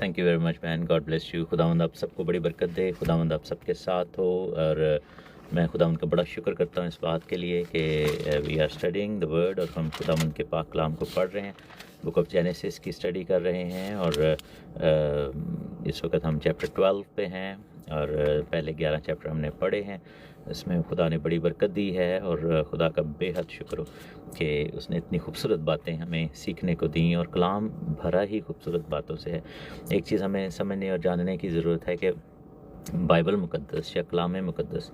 Thank you very much man, God bless you. खुदावंद आप सबको बड़ी बरकत दे, खुदावंद आप सबके साथ हो। और मैं खुदावंद का बड़ा शुक्र करता हूँ इस बात के लिए कि we are studying the word, और हम खुदावंद के पाक कलाम को पढ़ रहे हैं। बुक ऑफ जेनेसिस की स्टडी कर रहे हैं, और इस वक्त हम चैप्टर 12 पे हैं, और पहले 11 चैप्टर हमने पढ़े हैं। इसमें खुदा ने बड़ी बरकत दी है, और खुदा का बेहद शुक्र हो कि उसने इतनी खूबसूरत बातें हमें सीखने को दी, और कलाम भरा ही खूबसूरत बातों से है। एक चीज़ हमें समझने और जानने की ज़रूरत है कि बाइबल मुक़द्दस या कलाम मुक़द्दस,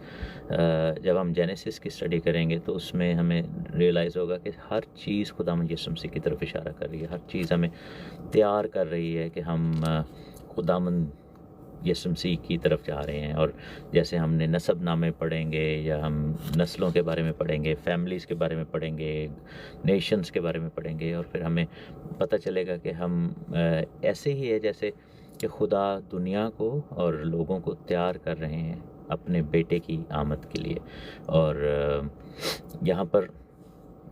जब हम जेनेसिस की स्टडी करेंगे तो उसमें हमें रियलाइज़ होगा कि हर चीज़ खुदावंद यीशु मसीह की तरफ इशारा कर रही है। हर चीज़ हमें तैयार कर रही है कि हम खुदावंद यीशु मसीह की तरफ जा रहे हैं। और जैसे हमने नसब नामे पढ़ेंगे, या हम नस्लों के बारे में पढ़ेंगे, फैमिलीज़ के बारे में पढ़ेंगे, नेशंस के बारे में पढ़ेंगे, और फिर हमें पता चलेगा कि हम ऐसे ही है जैसे कि खुदा दुनिया को और लोगों को तैयार कर रहे हैं अपने बेटे की आमद के लिए। और यहाँ पर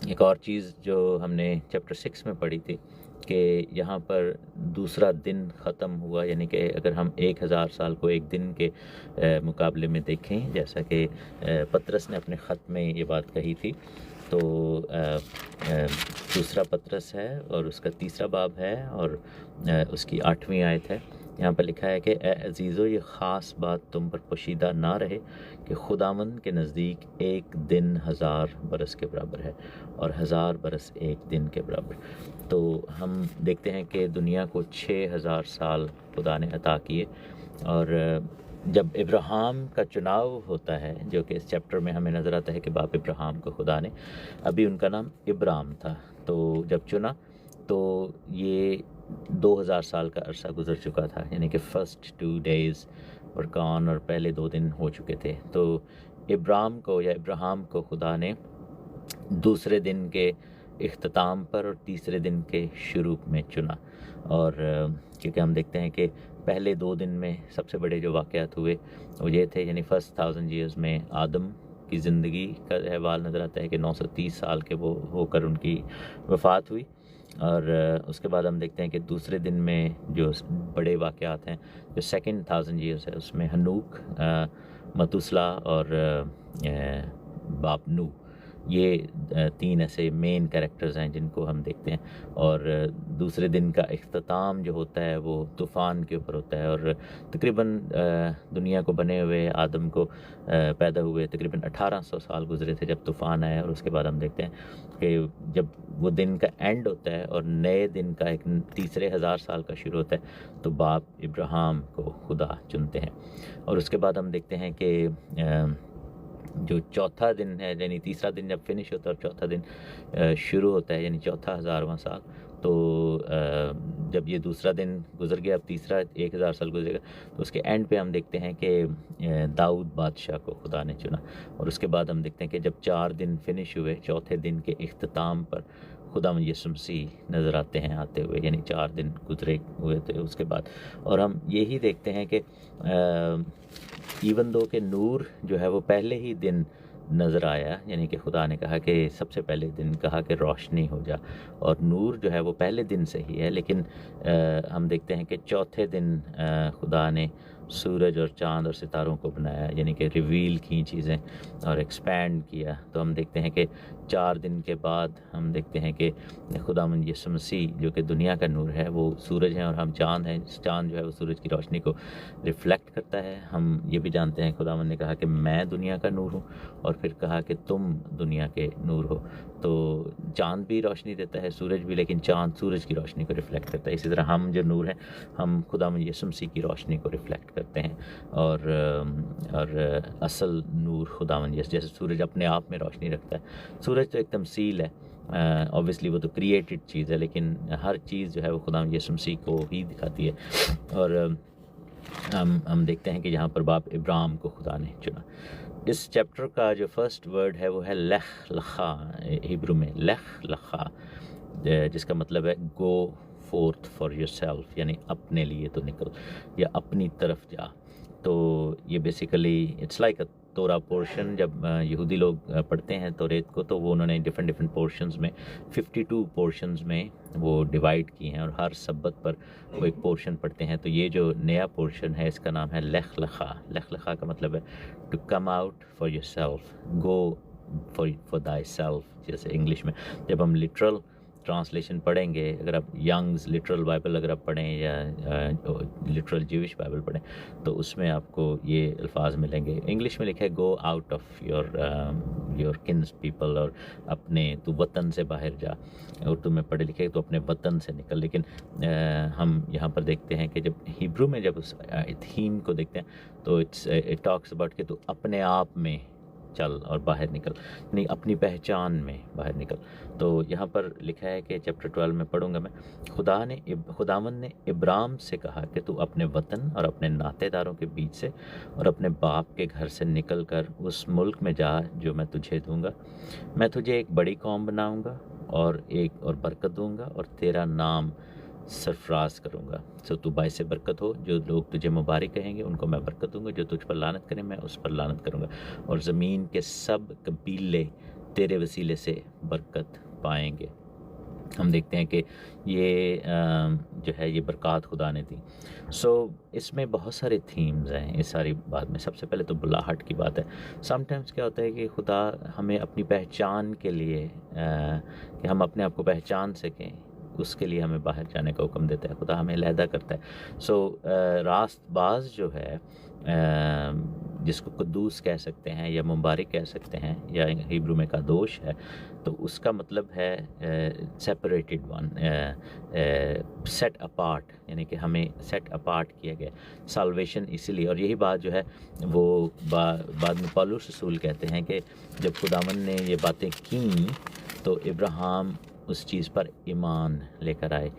एक और चीज़ जो हमने चैप्टर 6 में पढ़ी थी कि यहाँ पर दूसरा दिन ख़त्म हुआ, यानी कि अगर हम 1000 साल को एक दिन के मुकाबले में देखें, जैसा कि पतरस ने अपने ख़त में ये बात कही थी, तो दूसरा पतरस है और उसका 3रा बाब है, और उसकी 8वीं आयत है। यहाँ पर लिखा है कि ए अजीज़ो, ये ख़ास बात तुम पर पोशीदा ना रहे कि खुदावंद के नज़दीक एक दिन 1000 बरस के बराबर है, और 1000 बरस एक दिन के बराबर। तो हम देखते हैं कि दुनिया को 6000 साल खुदा ने अता किए। और जब इब्राहिम का चुनाव होता है, जो कि इस चैप्टर में हमें नज़र आता है कि बाप इब्राहिम को खुदा ने, अभी उनका नाम इब्राम था, तो जब चुना तो ये 2000 साल का अरसा गुजर चुका था, यानी कि फर्स्ट 2 डेज़ वर गॉन, और पहले 2 दिन हो चुके थे। तो इब्राम को या इब्राहिम को खुदा ने दूसरे दिन के इख्तिताम पर और तीसरे दिन के शुरू में चुना। और क्योंकि हम देखते हैं कि पहले 2 दिन में सबसे बड़े जो वाक़यात हुए वो ये थे, यानी फर्स्ट 1000 ईयर्स में आदम की ज़िंदगी का अहवाल नज़र आता है कि 930 साल के वो होकर उनकी वफ़ात हुई। और उसके बाद हम देखते हैं कि दूसरे दिन में जो बड़े वाक़यात हैं, जो सेकंड 1000 ईयर्स है, उसमें हनूक, मतुसला और बाप नूह, ये 3 ऐसे मेन कैरेक्टर्स हैं जिनको हम देखते हैं। और दूसरे दिन का इख्तिताम जो होता है वो तूफ़ान के ऊपर होता है, और तकरीबन दुनिया को बने हुए आदम को पैदा हुए तकरीबन 1800 साल गुजरे थे जब तूफ़ान आया। और उसके बाद हम देखते हैं कि जब वो दिन का एंड होता है और नए दिन का एक तीसरे 1000 साल का शुरू होता है, तो बाप इब्राहिम को खुदा चुनते हैं। और उसके बाद हम देखते हैं कि जो चौथा दिन है, यानी तीसरा दिन जब फिनिश होता है और चौथा दिन शुरू होता है, यानी चौथा 1000वां साल, तो जब ये दूसरा दिन गुजर गया, अब तीसरा 1000 साल गुजरेगा, तो उसके एंड पे हम देखते हैं कि दाऊद बादशाह को खुदा ने चुना। और उसके बाद हम देखते हैं कि जब 4 दिन फिनिश हुए, चौथे दिन के इख्तिताम पर खुदावंद यीशु मसीह नज़र आते हैं आते हुए, यानी 4 दिन गुजरे हुए थे उसके बाद। और हम यही देखते हैं कि इवन दो के नूर जो है वो पहले ही दिन नज़र आया, यानी कि खुदा ने कहा कि सबसे पहले दिन कहा कि रोशनी हो जा, और नूर जो है वो पहले दिन से ही है। लेकिन हम देखते हैं कि चौथे दिन खुदा ने सूरज और चाँद और सितारों को बनाया, यानी कि रिवील की चीज़ें और एक्सपैंड किया। तो हम देखते हैं कि 4 दिन के बाद हम देखते हैं कि खुदावंद यीशु मसीह जो कि दुनिया का नूर है, वो सूरज हैं और हम चाँद हैं। चाँद जो है वो सूरज की रोशनी को रिफ्लेक्ट करता है। हम ये भी जानते हैं खुदावंद ने कहा कि मैं दुनिया का नूर हूँ, और फिर कहा कि तुम दुनिया के नूर हो। तो चाँद भी रोशनी देता है, सूरज भी, लेकिन चाँद सूरज की रोशनी को रिफ्लेक्ट करता है। इसी तरह हम जो नूर हैं, हम खुदावंद यीशु मसीह की रोशनी को रिफ्लेक्ट करते हैं। और असल नूर खुदावंद यीशु, जैसे सूरज अपने आप में रोशनी रखता है। सूरज तो एक तमसील है, ऑब्वियसली वो तो क्रिएटेड चीज़ है, लेकिन हर चीज़ जो है वो खुदावंद यीशु मसीह को ही दिखाती है। और हम देखते हैं कि यहाँ पर बाप इब्राहिम को खुदा ने चुना। इस चैप्टर का जो फर्स्ट वर्ड है वो है लेख लखा, हिब्रू में लेख लखा, जिसका मतलब है गो फोर्थ फॉर योरसेल्फ, यानी अपने लिए तो निकल या अपनी तरफ जा। तो ये बेसिकली इट्स लाइक अ तोरा पोर्शन जब यहूदी लोग पढ़ते हैं तौरेत को, तो वो उन्होंने डिफरेंट डिफरेंट पोर्शंस में 52 पोर्शंस में वो डिवाइड किए हैं और हर सब्बत पर वो एक पोर्शन पढ़ते हैं। तो ये जो नया पोर्शन है इसका नाम है लेख लखा। लेख लखा का मतलब है to come out for yourself, go for thyself. जैसे इंग्लिश में जब हम लिटरल ट्रांसलेशन पढ़ेंगे, अगर आप यंग्स लिटरल बाइबल अगर आप पढ़ें या लिटरल ज्यूइश बाइबल पढ़ें, तो उसमें आपको ये अल्फाज मिलेंगे। इंग्लिश में लिखा है go out of your Keynes people, और अपने तू वतन से बाहर जा। उर्दू में पढ़े लिखे तो अपने वतन से निकल। लेकिन हम यहाँ पर देखते हैं कि जब हिब्रू में जब उस थीम को देखते हैं तो इट टॉक्स अबाउट कि तू अपने आप में चल और बाहर निकल, नहीं अपनी पहचान में बाहर निकल। तो यहाँ पर लिखा है कि चैप्टर 12 में पढ़ूंगा मैं, खुदावन ने इब्राम से कहा कि तू अपने वतन और अपने नातेदारों के बीच से और अपने बाप के घर से निकल कर उस मुल्क में जा जो मैं तुझे दूंगा। मैं तुझे एक बड़ी कौम बनाऊंगा और बरकत दूंगा और तेरा नाम सरफराज करूँगा। सो तू बाइस से बरकत हो, जो लोग तुझे मुबारक कहेंगे उनको मैं बरकत दूंगा, जो तुझ पर लानत करें मैं उस पर लानत करूँगा, और ज़मीन के सब कबीले तेरे वसीले से बरकत पाएंगे। हम देखते हैं कि ये जो है ये बरक़ात खुदा ने दी। सो इसमें बहुत सारे थीम्स हैं इस सारी बात में। सबसे पहले तो बुलाहट की बात है। समटाइम्स क्या होता है कि खुदा हमें अपनी पहचान के लिए कि हम अपने आप को पहचान सकें, उसके लिए हमें बाहर जाने का हुक्म देता है। खुदा हमें अलहदा करता है। सो रास्तबाज जो है, जिसको कद्दूस कह सकते हैं या मुबारक कह सकते हैं या हिब्रू में कादोश है, तो उसका मतलब है सेपरेटेड वन, सेट अपार्ट, यानी कि हमें सेट अपार्ट किया गया साल्वेशन। इसीलिए, और यही बात जो है वो बाद में पौलुस रसूल कहते हैं कि जब खुदावन ने ये बातें की तो इब्राहिम उस चीज़ पर ईमान लेकर आए,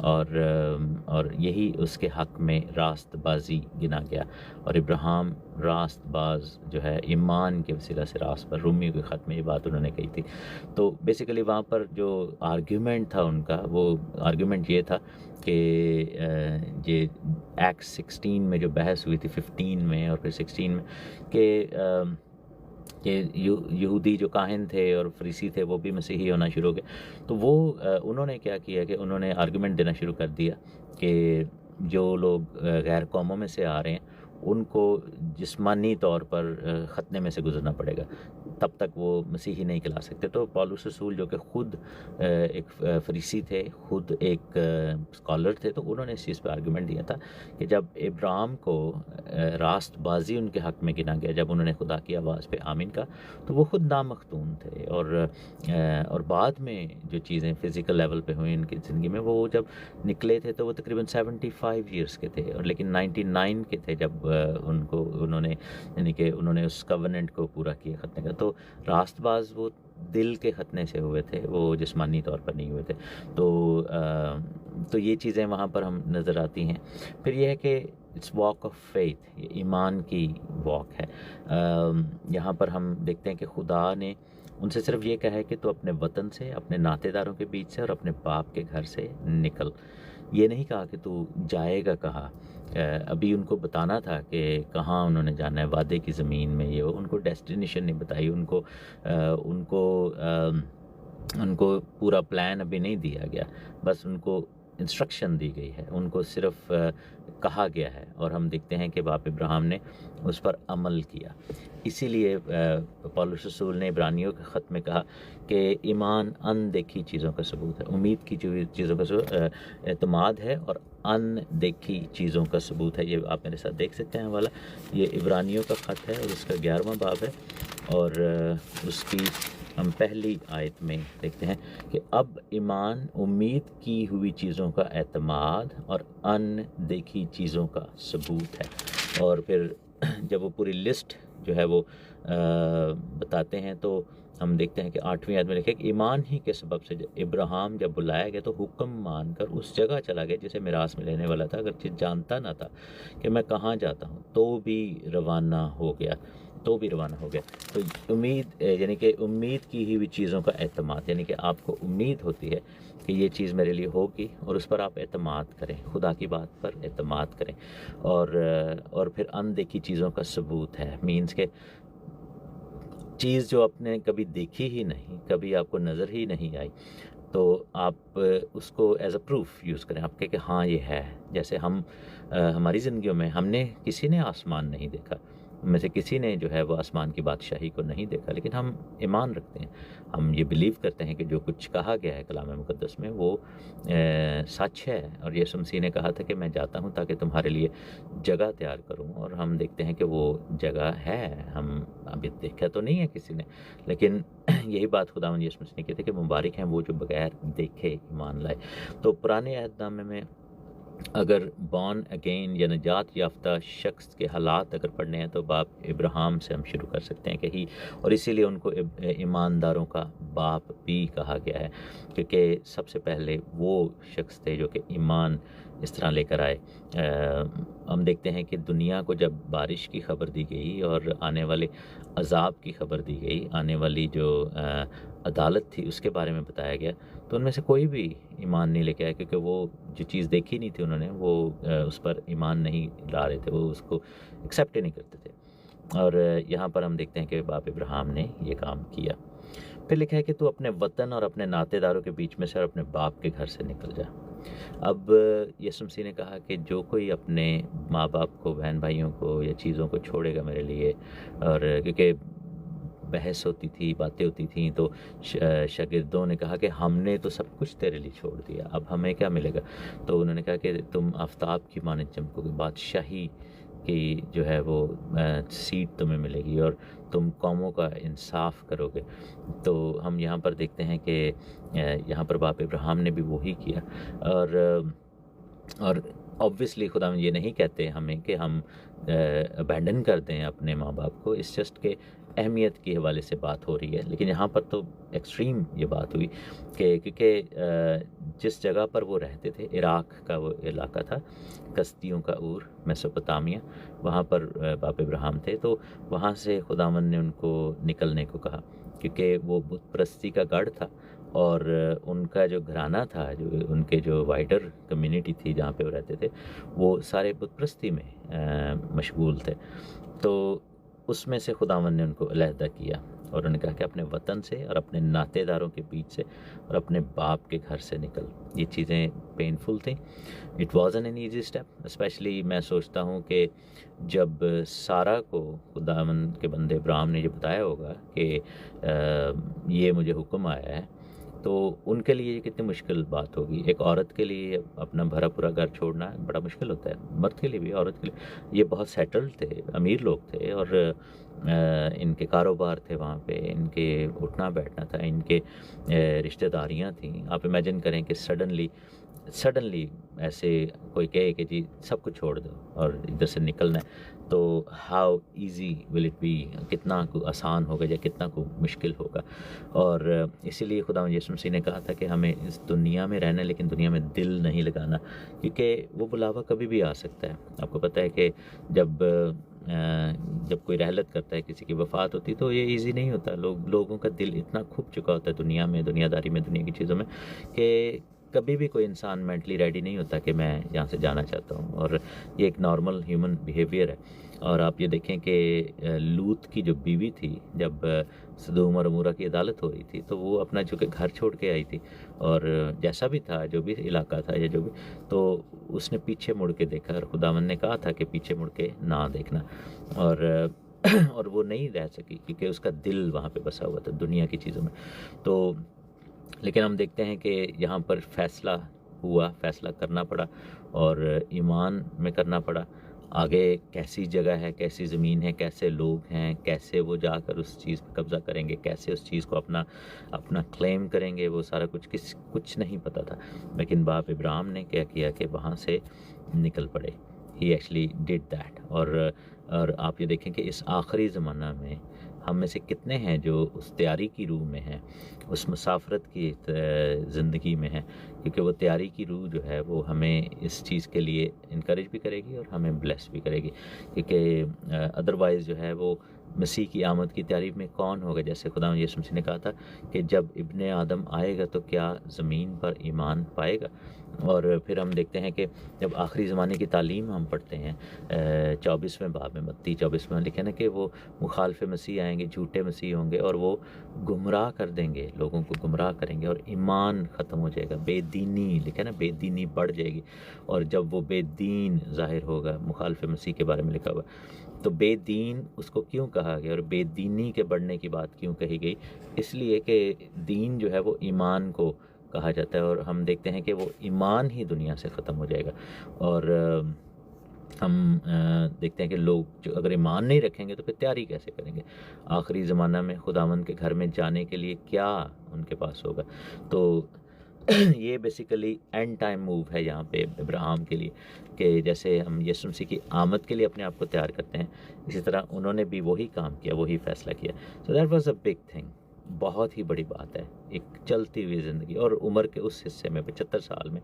और यही उसके हक़ में रास्तबाजी गिना गया। और इब्राहिम रास्तबाज जो है ईमान के वसीला से रास्त पर। रूमी के ख़त में ये बात उन्होंने कही थी। तो बेसिकली वहाँ पर जो आर्ग्यूमेंट था उनका, वो आर्ग्यूमेंट ये था कि ये एक्ट 16 में जो बहस हुई थी 15 में और फिर 16 में कि यहूदी जो काहिन थे और फरीसी थे वो भी मसीही होना शुरू हो गए। तो वो उन्होंने क्या किया कि उन्होंने आर्गुमेंट देना शुरू कर दिया कि जो लोग गैर कौमों में से आ रहे हैं उनको जिस्मानी तौर पर ख़तने में से गुजरना पड़ेगा, तब तक वो मसीही नहीं कहला सकते। तो पौलुस रसूल जो कि ख़ुद एक फरीसी थे, ख़ुद एक स्कॉलर थे, तो उन्होंने इस चीज़ पर आर्गुमेंट दिया था कि जब इब्राहिम को रास्तबाजी उनके हक़ में गिना गया, जब उन्होंने खुदा की आवाज़ पे आमीन का, तो वो ख़ुद नामख्तून थे। और बाद में जो चीज़ें फ़िज़िकल लेवल पे हुई उनकी ज़िंदगी में, वो जब निकले थे तो वो तकरीबन 75 ईयर्स के थे, और लेकिन 99 के थे जब उन्होंने यानी कि उन्होंने उस कवनेंट को पूरा किया ख़तने का। तो रास्तबाज वो दिल के ख़तने से हुए थे, वो जिस्मानी तौर पर नहीं हुए थे। तो ये चीज़ें वहाँ पर हम नज़र आती हैं। फिर यह है कि इट्स वॉक ऑफ फेथ, ये ईमान की वॉक है। यहाँ पर हम देखते हैं कि खुदा ने उनसे सिर्फ ये कहा है कि तू अपने वतन से, अपने नातेदारों के बीच से और अपने बाप के घर से निकल। ये नहीं कहा कि तू जाएगा कहाँ। अभी उनको बताना था कि कहाँ उन्होंने जाना है, वादे की ज़मीन में। ये उनको डेस्टिनेशन नहीं बताई, उनको पूरा प्लान अभी नहीं दिया गया, बस उनको इंस्ट्रक्शन दी गई है, उनको सिर्फ कहा गया है। और हम देखते हैं कि बाप इब्राहिम ने उस पर अमल किया। इसीलिए पौलुस रसूल ने इब्रानियों के ख़त में कहा कि ईमान अनदेखी चीज़ों का सबूत है, उम्मीद की चीज़ों का एतमाद है और अनदेखी चीज़ों का सबूत है। ये आप मेरे साथ देख सकते हैं वाला, ये इब्रानियों का ख़त है और उसका 11वां बाब है, और उसकी हम पहली आयत में देखते हैं कि अब ईमान उम्मीद की हुई चीज़ों का एतमाद और अनदेखी चीज़ों का सबूत है। और फिर जब वो पूरी लिस्ट जो है वो बताते हैं, तो हम देखते हैं कि 8वीं आयत में लिखा है कि ईमान ही के सबब से इब्राहिम जब बुलाया गया तो हुक्म मानकर उस जगह चला गया जिसे मिरास में लेने वाला था, अगरचे जानता ना था कि मैं कहाँ जाता हूँ, तो भी रवाना हो गया। तो उम्मीद यानी कि उम्मीद की हुई चीज़ों का एतमाद, यानी कि आपको उम्मीद होती है कि ये चीज़ मेरे लिए होगी और उस पर आप एतमाद करें, खुदा की बात पर एतमाद करें। और फिर अनदेखी चीज़ों का सबूत है, मीन्स के चीज़ जो आपने कभी देखी ही नहीं, कभी आपको नज़र ही नहीं आई, तो आप उसको एज़ अ प्रूफ यूज़ करें। आप कहें कि हाँ, ये है। जैसे हम हमारी ज़िंदगियों में हमने किसी ने आसमान नहीं देखा, हम में से किसी ने जो है वो आसमान की बादशाही को नहीं देखा, लेकिन हम ईमान रखते हैं। हम ये बिलीव करते हैं कि जो कुछ कहा गया है कलाम मुक़द्दस में वो सच है। और यीशु मसीह ने कहा था कि मैं जाता हूँ ताकि तुम्हारे लिए जगह तैयार करूँ, और हम देखते हैं कि वो जगह है। हम अभी देखा तो नहीं है किसी ने, लेकिन यही बात खुदावंद यीशु मसीह ने की थी कि मुबारक हैं वो जो बगैर देखे ईमान लाए। तो पुराने अहदनामे में अगर बॉर्न अगेन या निजात याफ्ता शख्स के हालात अगर पढ़ने हैं तो बाप इब्राहिम से हम शुरू कर सकते हैं कि और इसीलिए उनको ईमानदारों का बाप भी कहा गया है, क्योंकि सबसे पहले वो शख्स थे जो कि ईमान इस तरह लेकर आए। हम देखते हैं कि दुनिया को जब बारिश की खबर दी गई और आने वाले अजाब की खबर दी गई, आने वाली जो अदालत थी उसके बारे में बताया गया, तो उनमें से कोई भी ईमान नहीं लेके आया, क्योंकि वो जो चीज़ देखी नहीं थी उन्होंने, वो उस पर ईमान नहीं ला रहे थे, वो उसको एक्सेप्ट ही नहीं करते थे। और यहाँ पर हम देखते हैं कि बाप इब्राहिम ने ये काम किया। फिर लिखा है कि तू अपने वतन और अपने नातेदारों के बीच में से और अपने बाप के घर से निकल जा। अब यीशु मसीह ने कहा कि जो कोई अपने माँ बाप को, बहन भाइयों को या चीज़ों को छोड़ेगा मेरे लिए, और क्योंकि बहस होती थी, बातें होती थी, तो शागिर्दों ने कहा कि हमने तो सब कुछ तेरे लिए छोड़ दिया, अब हमें क्या मिलेगा। तो उन्होंने कहा कि तुम आफताब की मानद चमकोगे, बादशाही की जो है वो सीट तुम्हें मिलेगी और तुम कौमों का इंसाफ करोगे। तो हम यहाँ पर देखते हैं कि यहाँ पर बाप इब्राहिम ने भी वही किया। और ऑब्वियसली खुदा ये नहीं कहते हमें कि हम अबैंडन कर दें अपने माँ बाप को, इस जस्ट के अहमियत के हवाले से बात हो रही है। लेकिन यहाँ पर तो एक्सट्रीम ये बात हुई कि क्योंकि जिस जगह पर वो रहते थे, इराक का वो इलाका था, कस्तियों का ऊर, मेसोपोटामिया, वहाँ पर बाप इब्राहिम थे। तो वहाँ से खुदावन ने उनको निकलने को कहा, क्योंकि वो बुत परस्ती का गढ़ था और उनका जो घराना था, जो उनके जो वाइडर कम्युनिटी थी जहाँ पे वो रहते थे, वो सारे बुत परस्ती में मशगूल थे। तो उसमें से खुदावन ने उनको अलहदा किया और उन्होंने कहा कि अपने वतन से और अपने नातेदारों के बीच से और अपने बाप के घर से निकल। ये चीज़ें पेनफुल थी। It wasn't an easy step. Specially मैं सोचता हूँ कि जब सारा को खुदावन के बंदे इब्राहिम ने ये बताया होगा कि ये मुझे हुक्म आया है, तो उनके लिए ये कितनी मुश्किल बात होगी। एक औरत के लिए अपना भरा पूरा घर छोड़ना बड़ा मुश्किल होता है, मर्द के लिए भी, औरत के लिए। ये बहुत सेटल्ड थे, अमीर लोग थे और इनके कारोबार थे वहाँ पे, इनके उठना बैठना था, इनके रिश्तेदारियाँ थी। आप इमेजिन करें कि सडनली ऐसे कोई कहे कि जी सब कुछ छोड़ दो और इधर से निकलना है, तो how easy will it be, कितना को आसान होगा या कितना को मुश्किल होगा। और इसीलिए खुदा यीशु मसीह ने कहा था कि हमें इस दुनिया में रहना है, लेकिन दुनिया में दिल नहीं लगाना, क्योंकि वो बुलावा कभी भी आ सकता है। आपको पता है कि जब कोई रहलत करता है, किसी की वफ़ात होती, तो ये इजी नहीं होता। लोगों का दिल इतना खुब चुका होता है दुनिया में, दुनियादारी में, दुनिया की चीज़ों में, कि कभी भी कोई इंसान मेंटली रेडी नहीं होता कि मैं यहाँ से जाना चाहता हूँ। और ये एक नॉर्मल ह्यूमन बिहेवियर है। और आप ये देखें कि लूत की जो बीवी थी, जब सदोम और अमूरा की अदालत हो रही थी, तो वो अपना जो कि घर छोड़ के आई थी, और जैसा भी था, जो भी इलाका था या जो भी, तो उसने पीछे मुड़ के देखा। और खुदावन ने कहा था कि पीछे मुड़ के ना देखना, और वो नहीं रह सकी क्योंकि उसका दिल वहाँ पे बसा हुआ था दुनिया की चीज़ों में। तो लेकिन हम देखते हैं कि यहाँ पर फैसला करना पड़ा और ईमान में करना पड़ा। आगे कैसी जगह है, कैसी ज़मीन है, कैसे लोग हैं, कैसे वो जाकर उस चीज़ पर कब्ज़ा करेंगे, कैसे उस चीज़ को अपना क्लेम करेंगे, वो सारा कुछ नहीं पता था। लेकिन बाप इब्राहिम ने क्या किया कि वहाँ से निकल पड़े। ही एक्चुअली डिड दैट। और आप ये देखें कि इस आखिरी ज़माना में हम में से कितने हैं जो उस तैयारी की रूह में हैं, उस मुसाफरत की ज़िंदगी में हैं, क्योंकि वो तैयारी की रूह जो है वो हमें इस चीज़ के लिए इनकरेज भी करेगी और हमें ब्लेस भी करेगी। क्योंकि अदरवाइज़ जो है वो मसीह की आमद की तारीफ में कौन होगा? जैसे खुदा यीशु मसीह ने कहा था कि जब इब्ने आदम आएगा तो क्या ज़मीन पर ईमान पाएगा? और फिर हम देखते हैं कि जब आखिरी ज़माने की तालीम हम पढ़ते हैं 24वें बाब में, मत्ती 24 में लिखे ना कि वो मुखालफ़ मसीह आएंगे, झूठे मसीह होंगे और वो गुमराह कर देंगे, लोगों को गुमराह करेंगे और ईमान ख़त्म हो जाएगा, बेदीनी लिखा है ना, बेदीनी बढ़ जाएगी। और जब वो बेदीन ज़ाहिर होगा, मुखालफ़ मसीह के बारे में लिखा हुआ, तो बेदीन उसको क्यों कहा गया और बेदीनी के बढ़ने की बात क्यों कही गई? इसलिए कि दीन जो है वो ईमान को कहा जाता है और हम देखते हैं कि वो ईमान ही दुनिया से ख़त्म हो जाएगा। और हम देखते हैं कि लोग जो अगर ईमान नहीं रखेंगे तो फिर तैयारी कैसे करेंगे? आखिरी ज़माना में खुदावंद के घर में जाने के लिए क्या उनके पास होगा? तो ये बेसिकली एंड टाइम मूव है यहाँ पे इब्राहिम के लिए, कि जैसे हम यीशु मसीह की आमद के लिए अपने आप को तैयार करते हैं, इसी तरह उन्होंने भी वही काम किया, वही फ़ैसला किया। सो that was a big thing, बहुत ही बड़ी बात है एक चलती हुई ज़िंदगी और उम्र के उस हिस्से में 75 साल में,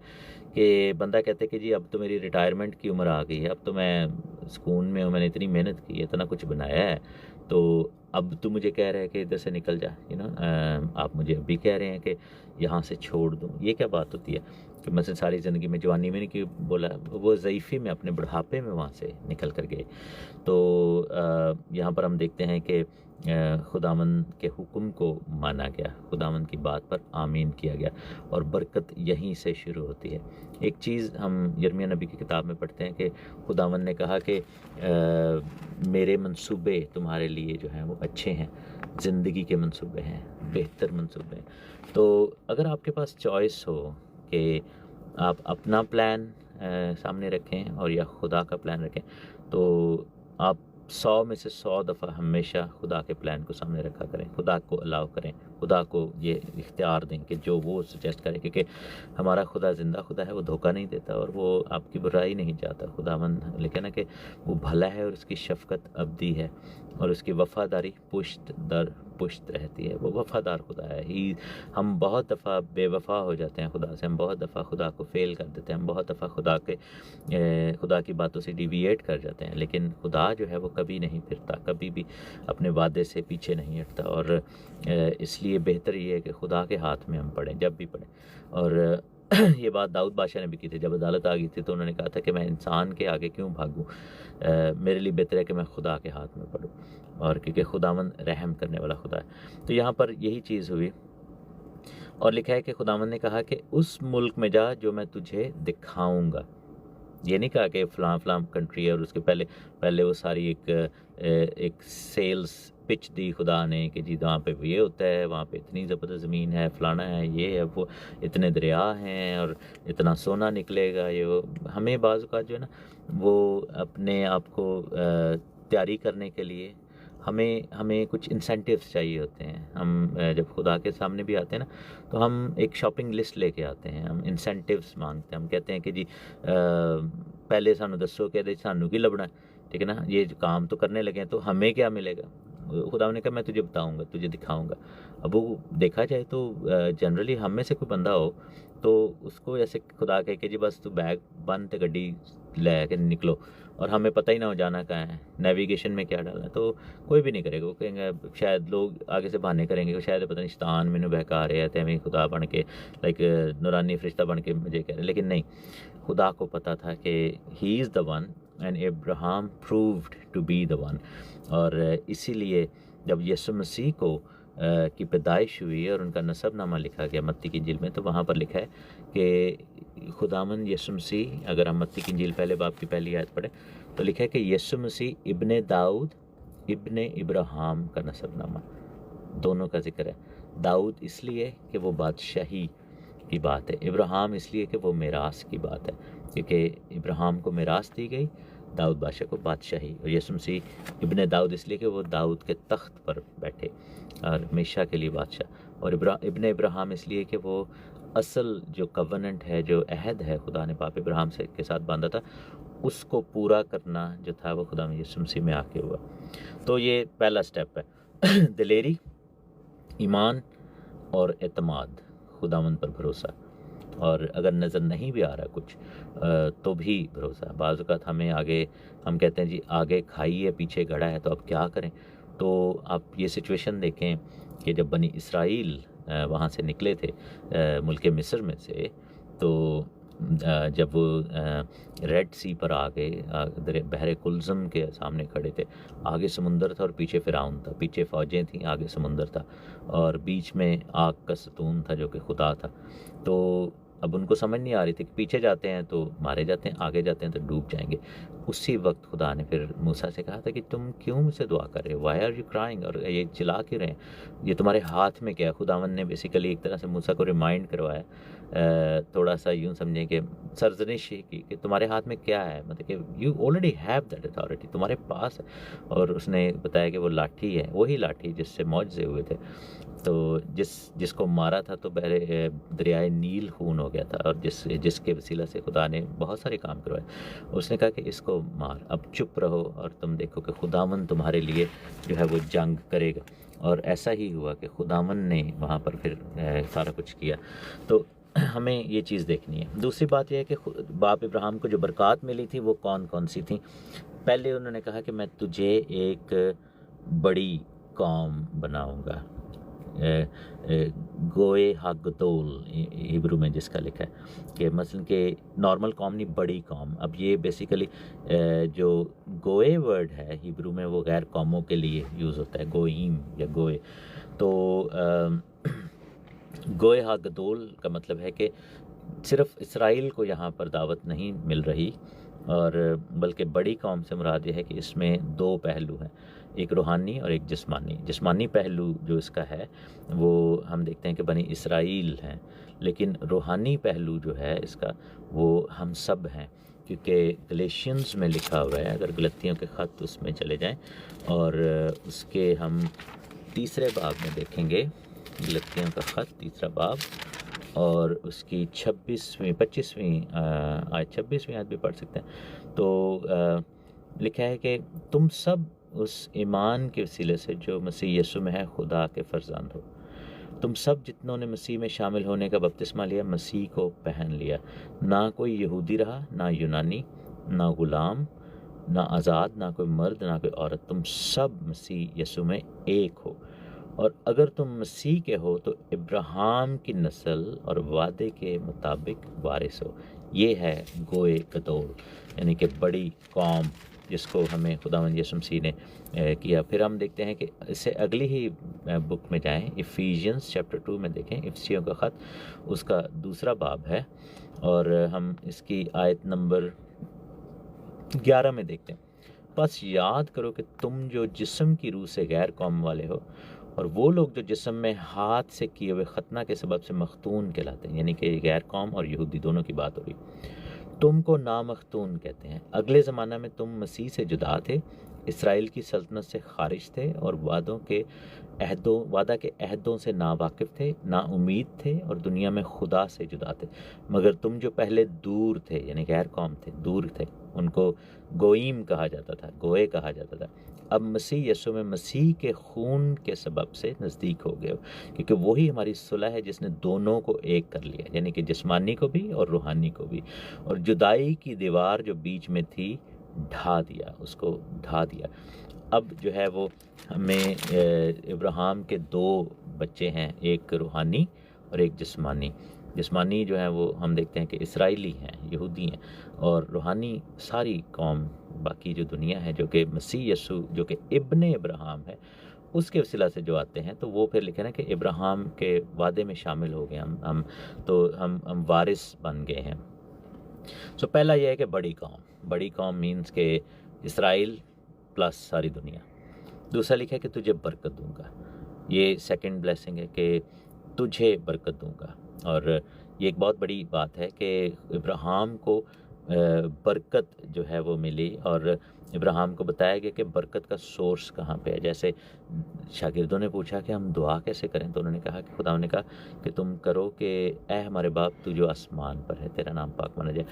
कि बंदा कहते कि जी अब तो मेरी रिटायरमेंट की उम्र आ गई है, अब तो मैं सुकून में हूँ, मैंने इतनी मेहनत की है, इतना कुछ बनाया है, तो अब तो मुझे कह रहे हैं कि इधर से निकल जा, आप मुझे अभी कह रहे हैं कि यहाँ से छोड़ दूँ। ये क्या बात होती है कि मैं सारी ज़िंदगी में जवानी में नहीं कि बोला, वो ज़ईफ़ी में अपने बुढ़ापे में वहाँ से निकल कर गए। तो यहाँ पर हम देखते हैं कि खुदावंद के हुक्म को माना गया, खुदावंद की बात पर आमीन किया गया और बरकत यहीं से शुरू होती है। एक चीज़ हम यिर्मयाह नबी की किताब में पढ़ते हैं कि खुदावंद ने कहा कि मेरे मंसूबे तुम्हारे लिए जो हैं वो अच्छे हैं, ज़िंदगी के मंसूबे हैं, बेहतर मंसूबे हैं। तो अगर आपके पास चॉइस हो कि आप अपना प्लान सामने रखें और या खुदा का प्लान रखें, तो आप 100 में से 100 दफ़ा हमेशा खुदा के प्लान को सामने रखा करें, खुदा को अलाउ करें, खुदा को ये इख्तियार दें कि जो वो सजेस्ट करें, क्योंकि हमारा खुदा ज़िंदा खुदा है, वो धोखा नहीं देता और वो आपकी बुराई नहीं चाहता। खुदावंद लिखे ना कि वो भला है और उसकी शफ़क़त अबदी है और उसकी वफ़ादारी पुश्त दर पुश्त रहती है। वो वफ़ादार खुदा है। हम बहुत दफ़ा बेवफ़ा हो जाते हैं खुदा से, हम बहुत दफ़ा खुदा को फ़ेल कर देते हैं, हम बहुत दफ़ा खुदा की बातों से डिविएट कर जाते हैं, लेकिन खुदा जो है वो कभी नहीं फिरता, कभी भी अपने वादे से पीछे नहीं हटता। और इसलिए बेहतर ये है कि खुदा के हाथ में हम पढ़ें, जब भी पढ़ें। और ये बात दाऊद बादशाह ने भी की थी, जब अदालत आ गई थी तो उन्होंने कहा था कि मैं इंसान के आगे क्यों भागूं, मेरे लिए बेहतर है कि मैं खुदा के हाथ में पढ़ूं, और क्योंकि खुदावंद रहम करने वाला खुदा है। तो यहाँ पर यही चीज़ हुई और लिखा है कि खुदावंद ने कहा कि उस मुल्क में जा जो मैं तुझे दिखाऊंगा। ये नहीं कहा कि फ़लाँ कंट्री है और उसके पहले वो सारी एक सेल्स पिच दी खुदा ने कि जी वहाँ पे ये होता है, वहाँ पे इतनी ज़बरदस्त ज़मीन है, फ़लाना है, ये है, वो इतने दरिया हैं और इतना सोना निकलेगा, ये वो। हमें बाज़ औक़ात जो है ना वो अपने आप को तैयारी करने के लिए हमें कुछ इंसेंटिव्स चाहिए होते हैं। हम जब खुदा के सामने भी आते हैं ना तो हम एक शॉपिंग लिस्ट लेके आते हैं, हम इंसेंटिव्स मांगते हैं, हम कहते हैं कि जी पहले सानू दसो कि सानू की लभना है, ठीक है ना, ये काम तो करने लगे हैं तो हमें क्या मिलेगा। खुदा ने कहा मैं तुझे बताऊंगा, तुझे दिखाऊंगा। अब वो देखा जाए तो जनरली हम में से कोई बंदा हो तो उसको ऐसे खुदा कहे कि जी बस तू बैग बंद ते गड्डी ले के निकलो, और हमें पता ही ना हो जाना कहाँ है, नेविगेशन में क्या डालना है, तो कोई भी नहीं करेगा। वो कहेंगे, शायद लोग आगे से बहाने करेंगे कि शायद पता नहीं शैतान मैंने बहका रहे हैं, मैं खुदा बन के लाइक नूरानी फरिश्ता बन के मुझे कह रहे, लेकिन नहीं, खुदा को पता था कि he is the one and Abraham proved to be the one. और इसीलिए जब यीशु मसीह को की पैदाइश हुई और उनका नसबनामा लिखा गया मत्ती की इंजील में, तो वहाँ पर लिखा है कि खुदावंद यीशु मसीह, अगर हम मत्ती की इंजील पहले बाब की पहली आयत पढ़ें तो लिखा है कि यीशु मसीह इब्ने दाऊद इब्ने इब्राहिम का नसबनामा, दोनों का जिक्र है। दाऊद इसलिए कि वो बादशाही की बात है, इब्राहिम इसलिए कि वो मिरास की बात है, क्योंकि इब्राहिम को मिरास दी गई, दाऊद बादशाह को बादशाही। और यीशु मसीह इब्ने दाऊद इसलिए कि वो दाऊद के तख्त पर बैठे और हमेशा के लिए बादशाह। और इब्ने इब्राहिम इसलिए कि वो असल जो कवनेंट है, जो अहद है खुदा ने बाप इब्राहिम से के साथ बांधा था, उसको पूरा करना जो था वो खुदा में यीशु मसीह में आके हुआ। तो ये पहला स्टेप है दिलेरी, ईमान और एतमाद, खुदावंद पर भरोसा। और अगर नज़र नहीं भी आ रहा कुछ तो भी भरोसा। बाज़ औक़ात हमें आगे हम कहते हैं जी आगे खाई है पीछे गड़ा है, तो अब क्या करें। तो आप ये सिचुएशन देखें कि जब बनी इसराइल वहाँ से निकले थे मुल्क मिस्र में से, तो जब वो रेड सी पर आ गए, बहरे कुलज़म के सामने खड़े थे, आगे समुंदर था और पीछे फ़िरौन था, पीछे फ़ौजें थीं, आगे समुंदर था और बीच में आग का सतून था जो कि खुदा था। तो अब उनको समझ नहीं आ रही थी कि पीछे जाते हैं तो मारे जाते हैं, आगे जाते हैं तो डूब जाएंगे। उसी वक्त खुदा ने फिर मूसा से कहा था कि तुम क्यों मुझसे दुआ कर रहे हो, वाई आर यू क्राइंग, और ये चिल्ला क्यों रहे हैं, ये तुम्हारे हाथ में क्या है। खुदावन ने बेसिकली एक तरह से मूसा को रिमाइंड करवाया, थोड़ा सा यूँ समझें कि सरजनिश की कि तुम्हारे हाथ में क्या है, मतलब कि you already have that authority, तुम्हारे पास है। और उसने बताया कि वो लाठी है, वही लाठी जिससे मौजज़े हुए थे। तो जिसको मारा था तो बहरे दरियाए नील खून हो गया था, और जिसके वसीला से खुदा ने बहुत सारे काम करवाए। उसने कहा कि इसको मार, अब चुप रहो और तुम देखो कि खुदावन तुम्हारे लिए जो है वो जंग करेगा। और ऐसा ही हुआ कि खुदावन ने वहाँ पर फिर सारा कुछ किया। तो हमें ये चीज़ देखनी है। दूसरी बात यह है कि बाप इब्राहिम को जो बरक़ात मिली थी वो कौन कौन सी थी। पहले उन्होंने कहा कि मैं तुझे एक बड़ी कौम बनाऊंगा, गोए हगदोल हिब्रू में जिसका लिखा है कि मसलन के नॉर्मल कौम नहीं, बड़ी कौम। अब ये बेसिकली जो गोए वर्ड है हिब्रू में वो गैर कौमों के लिए यूज़ होता है, गोईम या गोए। तो गोए हगदोल का मतलब है कि सिर्फ इसराइल को यहाँ पर दावत नहीं मिल रही, और बल्कि बड़ी कौम से मुराद ये है कि इसमें दो पहलू हैं, एक रूहानी और एक जिस्मानी। जिस्मानी पहलू जो इसका है वो हम देखते हैं कि बनी इसराइल हैं, लेकिन रूहानी पहलू जो है इसका वो हम सब हैं, क्योंकि गलेशियंस में लिखा हुआ है। अगर गलतियों के ख़त उसमें चले जाएं और उसके हम तीसरे बाब में देखेंगे, गलतियों का ख़त तीसरा बाब और उसकी 25वीं आयत 26वीं आयत भी पढ़ सकते हैं। तो लिखा है कि तुम सब उस ईमान के वसीले से जो मसीह यीशु में है खुदा के फर्जंद हो। तुम सब जितनों ने मसीह में शामिल होने का बपतिस्मा लिया, मसीह को पहन लिया। ना कोई यहूदी रहा, ना यूनानी, ना गुलाम, ना आज़ाद, ना कोई मर्द, ना कोई औरत, तुम सब मसीह यीशु में एक हो। और अगर तुम मसीह के हो तो इब्राहिम की नस्ल और वादे के मुताबिक वारिस हो। ये है गोए गदोल, यानी कि बड़ी कौम जिसको हमें खुदावंद यीशु मसीह ने किया। फिर हम देखते हैं कि इससे अगली ही बुक में जाएं, इफ़िशियंस चैप्टर 2 में देखें, इफ़िसियों का ख़त उसका दूसरा बाब है और हम इसकी आयत नंबर 11 में देखते हैं। बस याद करो कि तुम जो जिस्म की रूह से गैर कौम वाले हो, और वो लोग जो जिस्म में हाथ से किए हुए खतना के सबब से मख्तून कहलाते हैं, यानी कि गैर कौम और यहूदी दोनों की बात हो रही। तुमको नामख्तून कहते हैं। अगले ज़माना में तुम मसीह से जुदा थे, इसराइल की सल्तनत से खारिज थे और वादा के अहदों से नावाकिफ़ थे, ना उम्मीद थे और दुनिया में खुदा से जुदा थे। मगर तुम जो पहले दूर थे, यानी गैर कौम थे, दूर थे, उनको गोईम कहा जाता था, गोए कहा जाता था, अब मसीह यीशु में मसीह के खून के सबब से नज़दीक हो गए हो, क्योंकि वही हमारी सुलह है जिसने दोनों को एक कर लिया, यानी कि जिस्मानी को भी और रूहानी को भी। और जुदाई की दीवार जो बीच में थी ढा दिया, उसको ढा दिया। अब जो है वो हमें इब्राहिम के दो बच्चे हैं, एक रूहानी और एक जिस्मानी। जिस्मानी जो है वो हम देखते हैं कि इसराइली हैं, यहूदी हैं, और रूहानी सारी कौम, बाकी जो दुनिया है, जो कि मसीह यीशु जो कि इब्ने इब्राहिम है उसके वसीला से जो आते हैं, तो वो फिर लिखे ना कि इब्राहिम के वादे में शामिल हो गए हम वारिस बन गए हैं। सो पहला यह है कि बड़ी कौम मीन्स के इसराइल प्लस सारी दुनिया। दूसरा लिखा है कि तुझे बरकत दूंगा, ये सेकंड ब्लेसिंग है कि तुझे बरकत दूंगा। और ये एक बहुत बड़ी बात है कि इब्राहिम को बरकत जो है वो मिली, और इब्राहिम को बताया गया कि बरकत का सोर्स कहाँ पे है। जैसे शागिर्दों ने पूछा कि हम दुआ कैसे करें, तो उन्होंने कहा कि खुदा ने कहा कि तुम करो कि ऐ हमारे बाप तू जो आसमान पर है, तेरा नाम पाक माना जाए।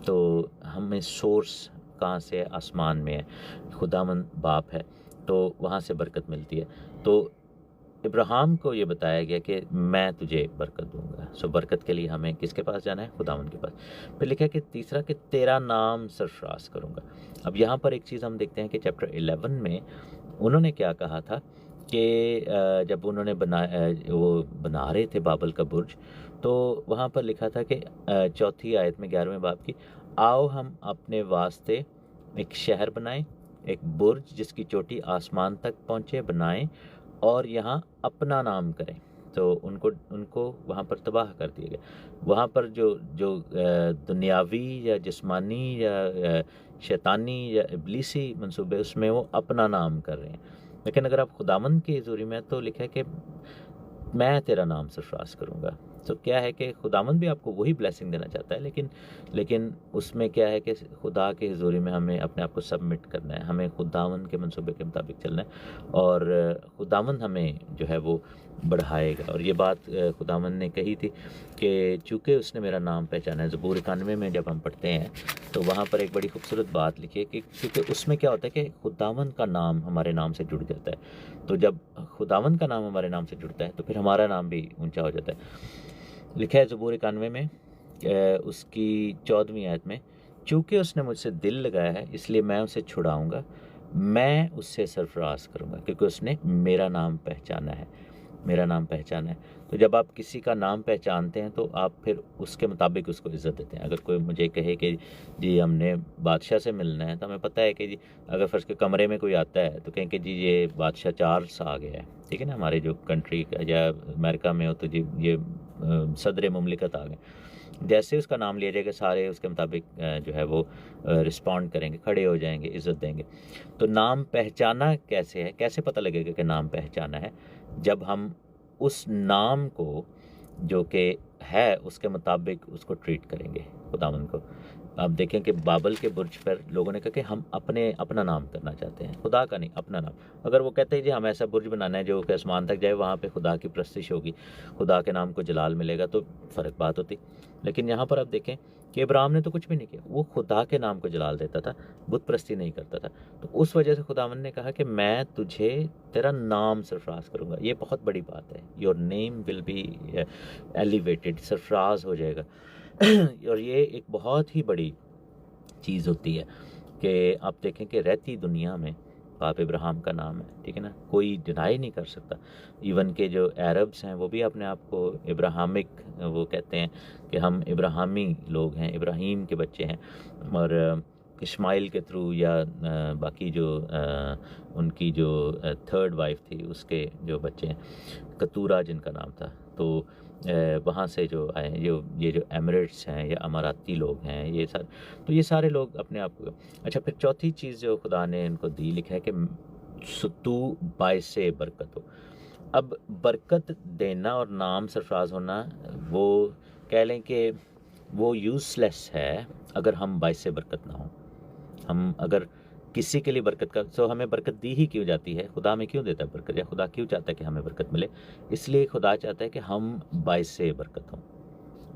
तो हमें सोर्स कहाँ से, आसमान में है, खुदावंद बाप है, तो वहाँ से बरकत मिलती है। तो इब्राहिम को ये बताया गया कि मैं तुझे बरकत दूंगा। सो बरकत के लिए हमें किसके पास जाना है, खुदावंद के पास। फिर लिखा है कि तीसरा कि तेरा नाम सरफराज करूंगा। अब यहाँ पर एक चीज़ हम देखते हैं कि चैप्टर 11 में उन्होंने क्या कहा था कि जब उन्होंने वो बना रहे थे बाबल का बुर्ज, तो वहाँ पर लिखा था कि चौथी आयत में 11वें बाब की, आओ हम अपने वास्ते एक शहर बनाएं, एक बुर्ज जिसकी चोटी आसमान तक पहुँचे बनाएं और यहाँ अपना नाम करें। तो उनको उनको वहाँ पर तबाह कर दिया गया। वहाँ पर जो जो दुनियावी या जिस्मानी या शैतानी या इब्लीसी मंसूबे, उसमें वो अपना नाम कर रहे हैं। लेकिन अगर आप खुदावंद की हज़ूरी में, तो लिखा है कि मैं तेरा नाम सरफराज करूँगा। तो क्या है कि खुदावंद भी आपको वही ब्लेसिंग देना चाहता है, लेकिन उसमें क्या है कि खुदा के हुजूरी में हमें अपने आप को सबमिट करना है, हमें खुदावंद के मंसूबे के मुताबिक चलना है और खुदावंद हमें जो है वो बढ़ाएगा। और ये बात खुदावंद ने कही थी कि चूँकि उसने मेरा नाम पहचाना है। ज़बूर 91 में जब हम पढ़ते हैं तो वहाँ पर एक बड़ी खूबसूरत बात लिखी है कि क्योंकि उसमें क्या होता है कि खुदावंद का नाम हमारे नाम से जुड़ जाता है। तो जब खुदावंद का नाम हमारे नाम से जुड़ता है तो फिर हमारा नाम भी ऊंचा हो जाता है। लिखा है ज़बूर 91 में उसकी 14वीं आयत में, चूँकि उसने मुझसे दिल लगाया है इसलिए मैं उसे छुड़ाऊँगा, मैं उससे सरफराज करूँगा, क्योंकि उसने मेरा नाम पहचाना है, मेरा नाम पहचाना है। तो जब आप किसी का नाम पहचानते हैं तो आप फिर उसके मुताबिक उसको इज़्ज़त देते हैं। अगर कोई मुझे कहे कि जी हमने बादशाह से मिलना है, तो हमें पता है कि जी अगर फ़र्ज़ के कमरे में कोई आता है तो कहें कि जी ये बादशाह चार्ल्स आ गया है, ठीक है ना। हमारे जो कंट्री का या अमेरिका में हो तो जी ये सदर मुमलिकत आ गए। जैसे उसका नाम लिया जाएगा सारे उसके मुताबिक जो है वो रिस्पॉन्ड करेंगे, खड़े हो जाएंगे, इज़्ज़त देंगे। तो नाम पहचाना कैसे है, कैसे पता लगेगा कि नाम पहचाना है? जब हम उस नाम को जो कि है उसके मुताबिक उसको ट्रीट करेंगे खुदावंद को। आप देखें कि बाबल के बुर्ज पर लोगों ने कहा कि हम अपना नाम करना चाहते हैं, खुदा का नहीं, अपना नाम। अगर वो कहते हैं जी हम ऐसा बुर्ज बनाना है जो कि आसमान तक जाए, वहाँ पे खुदा की प्रस्तिश होगी, खुदा के नाम को जलाल मिलेगा, तो फ़र्क बात होती। लेकिन यहाँ पर आप देखें कि इब्राहिम ने तो कुछ भी नहीं किया, वो खुदा के नाम को जलाल देता था, बुत प्रस्ती नहीं करता था। तो उस वजह से खुदावंद ने कहा कि मैं तुझे तेरा नाम सरफराज करूँगा। ये बहुत बड़ी बात है, your name will be elevated, Sarfaraz हो जाएगा। और ये एक बहुत ही बड़ी चीज़ होती है कि आप देखें कि रहती दुनिया में बाप इब्राहिम का नाम है, ठीक है ना, कोई डिनाई नहीं कर सकता। इवन के जो अरब्स हैं वो भी अपने आप को इब्राहिमिक वो कहते हैं कि हम इब्राहिमी लोग हैं, इब्राहिम के बच्चे हैं। और इस्माइल के थ्रू या बाकी जो उनकी जो थर्ड वाइफ थी उसके जो बच्चे हैं, कतूरा जिनका नाम था, तो वहाँ से जो आए ये जो एमिरेट्स हैं या अमाराती लोग हैं, ये सारे लोग अपने आप को। अच्छा, फिर चौथी चीज़ जो खुदा ने इनको दी, लिखा है कि तू बायसे बरकत हो। अब बरकत देना और नाम सरफराज होना, वो कह लें कि वो यूज़लेस है अगर हम बायसे बरकत ना हो। हम अगर किसी के लिए बरकत का, तो हमें बरकत दी ही क्यों जाती है? खुदा हमें क्यों देता है बरकत, या खुदा क्यों चाहता है कि हमें बरकत मिले? इसलिए खुदा चाहता है कि हम बायसे बरकत हों,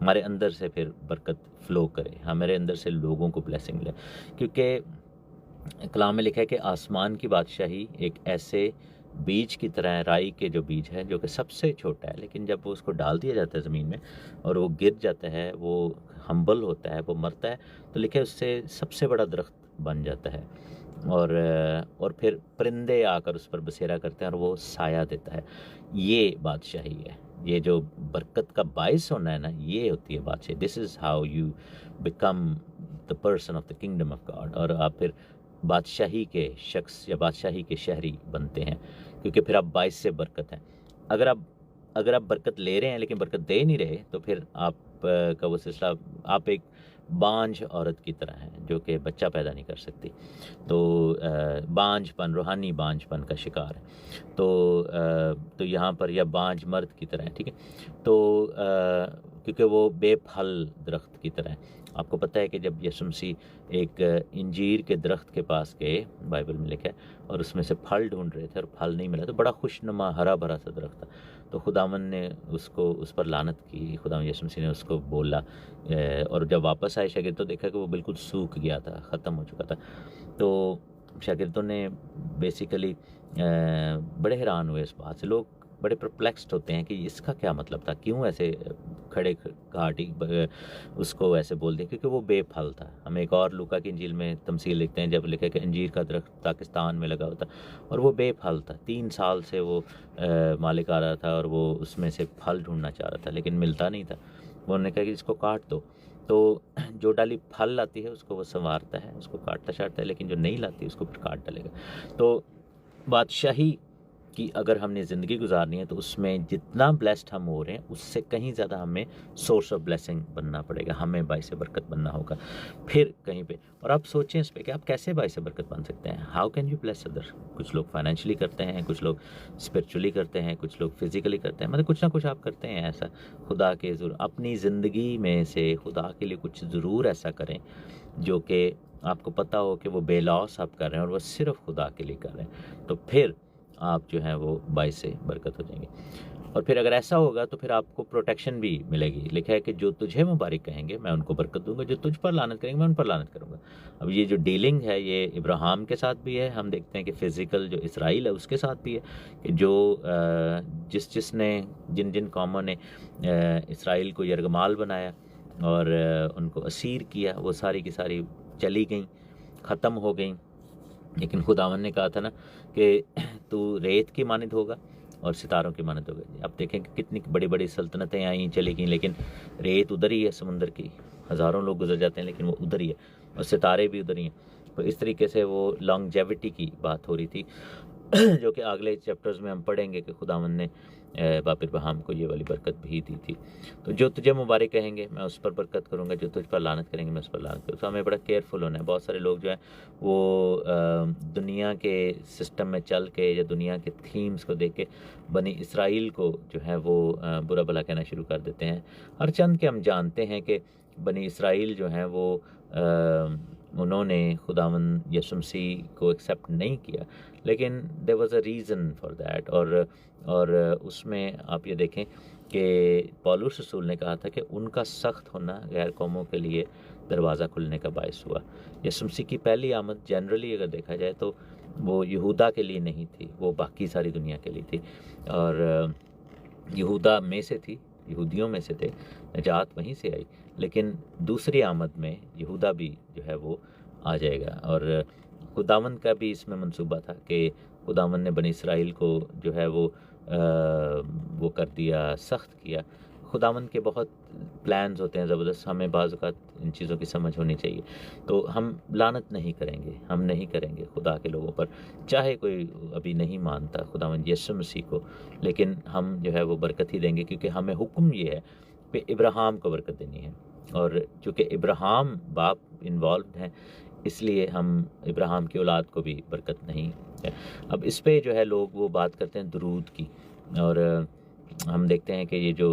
हमारे अंदर से फिर बरकत फ़्लो करे, हमारे अंदर से लोगों को ब्लेसिंग मिले। क्योंकि कलाम में लिखा है कि आसमान की बादशाही एक ऐसे बीज की तरह है, राई के जो बीज है जो कि सबसे छोटा है, लेकिन जब वो उसको डाल दिया जाता है ज़मीन में और वो गिर जाता है, वो हम्बल होता है, वो मरता है, तो लिखा है उससे सबसे बड़ा दरख्त बन जाता है। और फिर परिंदे आकर उस पर बसेरा करते हैं और वो साया देता है। ये बादशाही है, ये जो बरकत का बायस होना है ना, ये होती है बादशाही। This is how you become the person of the kingdom of God. और आप फिर बादशाही के शख्स या बादशाही के शहरी बनते हैं, क्योंकि फिर आप बायस से बरकत हैं। अगर आप बरकत ले रहे हैं लेकिन बरकत दे नहीं रहे, तो फिर आप का वो सिलसिला, आप एक बांझ औरत की तरह हैं जो कि बच्चा पैदा नहीं कर सकती। तो बांझपन, रूहानी बांझपन का शिकार है। तो यहाँ पर या बांझ मर्द की तरह है, ठीक है। तो क्योंकि वो बेफल दरख्त की तरह है। आपको पता है कि जब यीशु मसीह एक इंजीर के दरख्त के पास गए, बाइबल में लिखा है, और उसमें से फल ढूंढ रहे थे और फल नहीं मिला, तो बड़ा खुशनुमा हरा भरा सा दरख्त था। तो खुदावंद ने उस पर लानत की, खुदावंद यीशु मसीह ने उसको बोला, और जब वापस आए शागिर्द तो देखा कि वो बिल्कुल सूख गया था, ख़त्म हो चुका था। तो शागिर्दों ने बेसिकली बड़े हैरान हुए इस बात से। लोग बड़े परप्लेक्स्ड होते हैं कि इसका क्या मतलब था, क्यों ऐसे खड़े घाटी उसको ऐसे बोल दिया, क्योंकि वो बेफल था। हम एक और लूका की इंजील में तमसील लिखते हैं, जब लिखा कि अंजीर का दरख्त पाकिस्तान में लगा होता और वो बेफल था। 3 साल से वो मालिक आ रहा था और वो उसमें से फल ढूंढना चाह रहा था लेकिन मिलता नहीं था। उन्होंने कहा कि इसको काट दो। तो जो डाली फल लाती है उसको वो संवारता है, उसको काटता छाटता है, लेकिन जो नहीं लाती उसको फिर काट डालेगा। तो बादशाही कि अगर हमने ज़िंदगी गुजारनी है तो उसमें जितना ब्लेस्ड हम हो रहे हैं उससे कहीं ज़्यादा हमें सोर्स ऑफ ब्लेसिंग बनना पड़ेगा, हमें बाइस बरकत बनना होगा फिर कहीं पे। और आप सोचें इस पे कि आप कैसे बाइस बरकत बन सकते हैं, how can you bless other. कुछ लोग फाइनेंशियली करते हैं, कुछ लोग स्पिरिचुअली करते हैं, कुछ लोग फिजिकली करते हैं, मतलब कुछ ना कुछ आप करते हैं ऐसा खुदा के ज़रूर अपनी ज़िंदगी में से खुदा के लिए कुछ ज़रूर ऐसा करें जो कि आपको पता हो कि वो बेलॉस आप कर रहे हैं और वो सिर्फ खुदा के लिए कर रहे हैं। तो फिर आप जो हैं वो बाइस से बरकत हो जाएंगे। और फिर अगर ऐसा होगा तो फिर आपको प्रोटेक्शन भी मिलेगी। लिखा है कि जो तुझे मुबारक कहेंगे मैं उनको बरकत दूंगा, जो तुझ पर लानत करेंगे मैं उन पर लानत करूंगा। अब ये जो डीलिंग है ये इब्राहिम के साथ भी है, हम देखते हैं कि फ़िज़िकल जो इसराइल है उसके साथ भी है कि जो जिसने जिन जिन कौमों ने इसराइल को यरगमाल बनाया और उनको असीर किया, वो सारी की सारी चली गई, ख़त्म हो गई। लेकिन खुदावन ने कहा था ना कि तू रेत की मानद होगा और सितारों की मानद होगा। अब देखें कि कितनी बड़ी बड़ी सल्तनतें आई चली गई, लेकिन रेत उधर ही है समुंदर की, हज़ारों लोग गुजर जाते हैं लेकिन वो उधर ही है, और सितारे भी उधर ही हैं। तो इस तरीके से वो लॉन्गजेविटी की बात हो रही थी जो कि अगले चैप्टर्स में हम पढ़ेंगे कि खुदावन ने बाप इब्राहिम को ये वाली बरकत भी दी थी। तो जो तुझे मुबारक कहेंगे मैं उस पर बरकत करूँगा, जो तुझ पर लानत करेंगे मैं उस पर लानत करूँगा। तो हमें बड़ा केयरफुल होना है। बहुत सारे लोग जो हैं वो दुनिया के सिस्टम में चल के या दुनिया के थीम्स को देख के बनी इसराइल को जो है वो बुरा भला कहना शुरू कर देते हैं। हर चंद के हम जानते हैं कि बनी इसराइल जो हैं वो उन्होंने खुदावन यीशु मसीह को एक्सेप्ट नहीं किया, लेकिन there was a reason for that. और उसमें आप ये देखें कि पौलुस रसूल ने कहा था कि उनका सख्त होना गैर कौमों के लिए दरवाज़ा खुलने का बायस हुआ। यीशु मसीह की पहली आमद जनरली अगर देखा जाए तो वो यहूदा के लिए नहीं थी, वो बाकी सारी दुनिया के लिए थी। और यहूदा में से थी, यहूदियों में से थे, निजात वहीं से आई। लेकिन दूसरी आमद में यहूदा भी जो है वो आ जाएगा। और खुदावन का भी इसमें मंसूबा था कि खुदावन ने बनी इसराइल को जो है वो कर दिया, सख्त किया। खुदावन के बहुत प्लान्स होते हैं ज़बरदस्त, हमें बाज़ औक़ात इन चीज़ों की समझ होनी चाहिए। तो हम लानत नहीं करेंगे, हम नहीं करेंगे खुदा के लोगों पर, चाहे कोई अभी नहीं मानता खुदावन यीशु मसीह को, लेकिन हम जो है वो बरकत ही देंगे, क्योंकि हमें हुक्म ये है कि इब्राहिम को बरकत देनी है। और चूँकि इब्राहिम बाप इन्वॉल्व हैं, इसलिए हम इब्राहिम की औलाद को भी बरकत नहीं है। अब इस पे जो है लोग वो बात करते हैं दुरूद की, और हम देखते हैं कि ये जो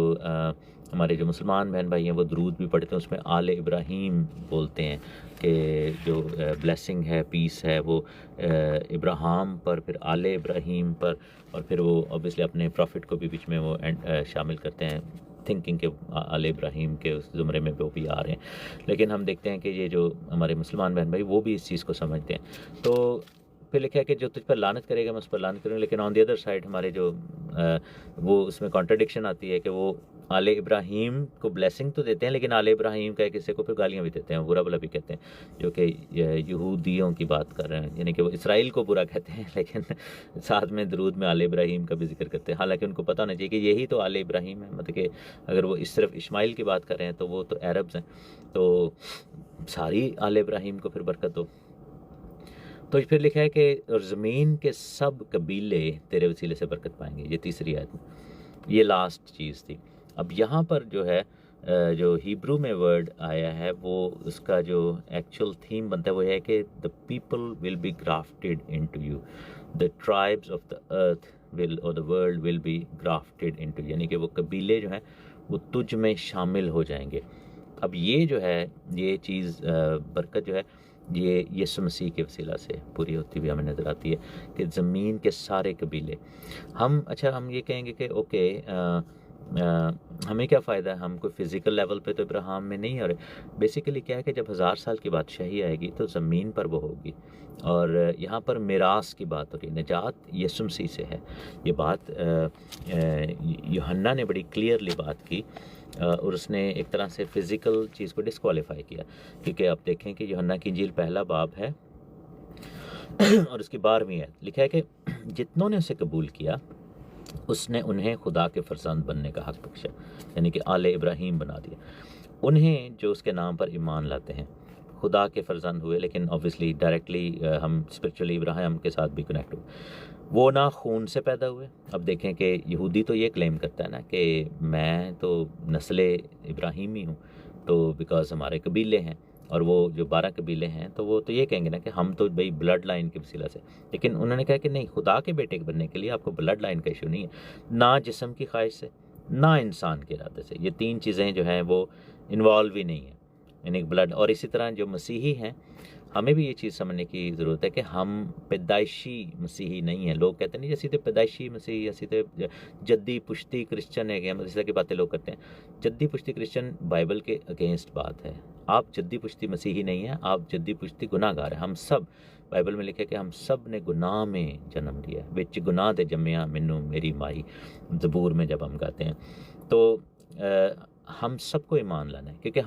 हमारे जो मुसलमान बहन भाई हैं वो दुरूद भी पढ़ते हैं, उसमें आले इब्राहीम बोलते हैं कि जो ब्लेसिंग है, पीस है, वो इब्राहिम पर, फिर आले इब्राहीम पर, और फिर वो ऑब्वियसली अपने प्रॉफिट को भी बीच में वो शामिल करते हैं, थिंकिंग के आले इब्राहीम के उस ज़ुमरे में वो भी आ रहे हैं। लेकिन हम देखते हैं कि ये जो हमारे मुसलमान बहन भाई वो भी इस चीज़ को समझते हैं। तो फिर लिखा है कि जो तुझ पर लानत करेगा मैं उस पर लानत करूँगा। लेकिन ऑन द अदर साइड हमारे जो वो उसमें कॉन्ट्रडिक्शन आती है कि वो आले इब्राहीम को ब्लेसिंग तो देते हैं, लेकिन आले इब्राहीम का एक हिस्से को फिर गालियाँ भी देते हैं, बुरा भला भी कहते हैं, जो कि यहूदियों की बात कर रहे हैं, यानी कि वो इसराइल को बुरा कहते हैं, लेकिन साथ में दरूद में आले इब्राहीम का भी जिक्र करते हैं। हालांकि उनको पता होना चाहिए कि यही तो आले इब्राहीम है, मतलब कि अगर वो इस सिर्फ इस्माइल की बात कर रहे हैं तो वो तो अरब्स हैं, तो सारी आले इब्राहीम को फिर बरकत हो। तो फिर लिखा है कि और ज़मीन के सब कबीले तेरे वसीले से बरकत पाएंगे। ये तीसरी आयत में, ये लास्ट चीज़ थी। अब यहाँ पर जो है जो हिब्रू में वर्ड आया है वो उसका जो एक्चुअल थीम बनता है वो है कि the people will be grafted into you, the tribes of the earth will और the world will be grafted into, यानी कि वो कबीले जो हैं वो तुझ में शामिल हो जाएंगे। अब ये जो है ये चीज़ बरकत जो है ये यीशु मसीह के वसीला से पूरी होती हुई हमें नज़र आती है कि ज़मीन के सारे कबीले हम ये कहेंगे कि ओके हमें क्या फ़ायदा है, हम कोई फ़िज़िकल लेवल पे तो इब्राहिम में नहीं, और बेसिकली क्या है कि जब 1000 साल की बादशाही आएगी तो ज़मीन पर वो होगी। और यहाँ पर मिरास की बात हो रही है, निजात यीशु मसीह से है। ये बात यूहन्ना ने बड़ी क्लियरली बात की, और उसने एक तरह से फ़िज़िकल चीज़ को डिस्क्वालीफाई किया, क्योंकि आप देखें कि यूहन्ना की इंजील पहला बाब है और उसकी 12वीं आयत लिखा है कि जितनों ने उसे कबूल किया उसने उन्हें खुदा के फरजंद बनने का हक बख्शा, यानी कि आले इब्राहिम बना दिया। उन्हें जो उसके नाम पर ईमान लाते हैं खुदा के फरजंद हुए, लेकिन ऑब्वियसली डायरेक्टली हम स्पिरिचुअली इब्राहिम के साथ भी कनेक्ट हुए। वो ना खून से पैदा हुए। अब देखें कि यहूदी तो ये क्लेम करता है ना कि मैं तो नस्ल इब्राहिमी हूँ, तो बिकॉज़ हमारे कबीले हैं, और वो जो 12 कबीले हैं तो वो तो ये कहेंगे ना कि हम तो भाई ब्लड लाइन के वसीला से। लेकिन उन्होंने कहा कि नहीं, खुदा के बेटे बनने के लिए आपको ब्लड लाइन का इशू नहीं है, ना जिस्म की ख्वाहिश से, ना इंसान के इरादे से। ये 3 चीज़ें जो हैं वो इन्वॉल्व ही नहीं है, यानी ब्लड। और इसी तरह जो मसीही हैं, हमें भी ये चीज़ समझने की ज़रूरत है कि हम पैदाइशी मसीही नहीं हैं। लोग कहते हैं नहीं जैसे तो पैदाइशी मसीही, ऐसी तो जद्दी पुश्ती क्रिश्चन है, हम इस तरह की बातें लोग करते हैं। जद्दी पुश्ती क्रिश्चन बाइबल के अगेंस्ट बात है। आप जद्दी पुश्ती मसीही नहीं हैं, आप जद्दी पुश्ती गुनाहगार हैं। हम सब, बाइबल में लिखा है कि हम सब ने गुनाह में जन्म लिया, विच गुनाह दे जम्मिया मैनू मेरी माई, ज़बूर में जब हम गाते हैं। तो हम सबको ईमान लाना है, क्योंकि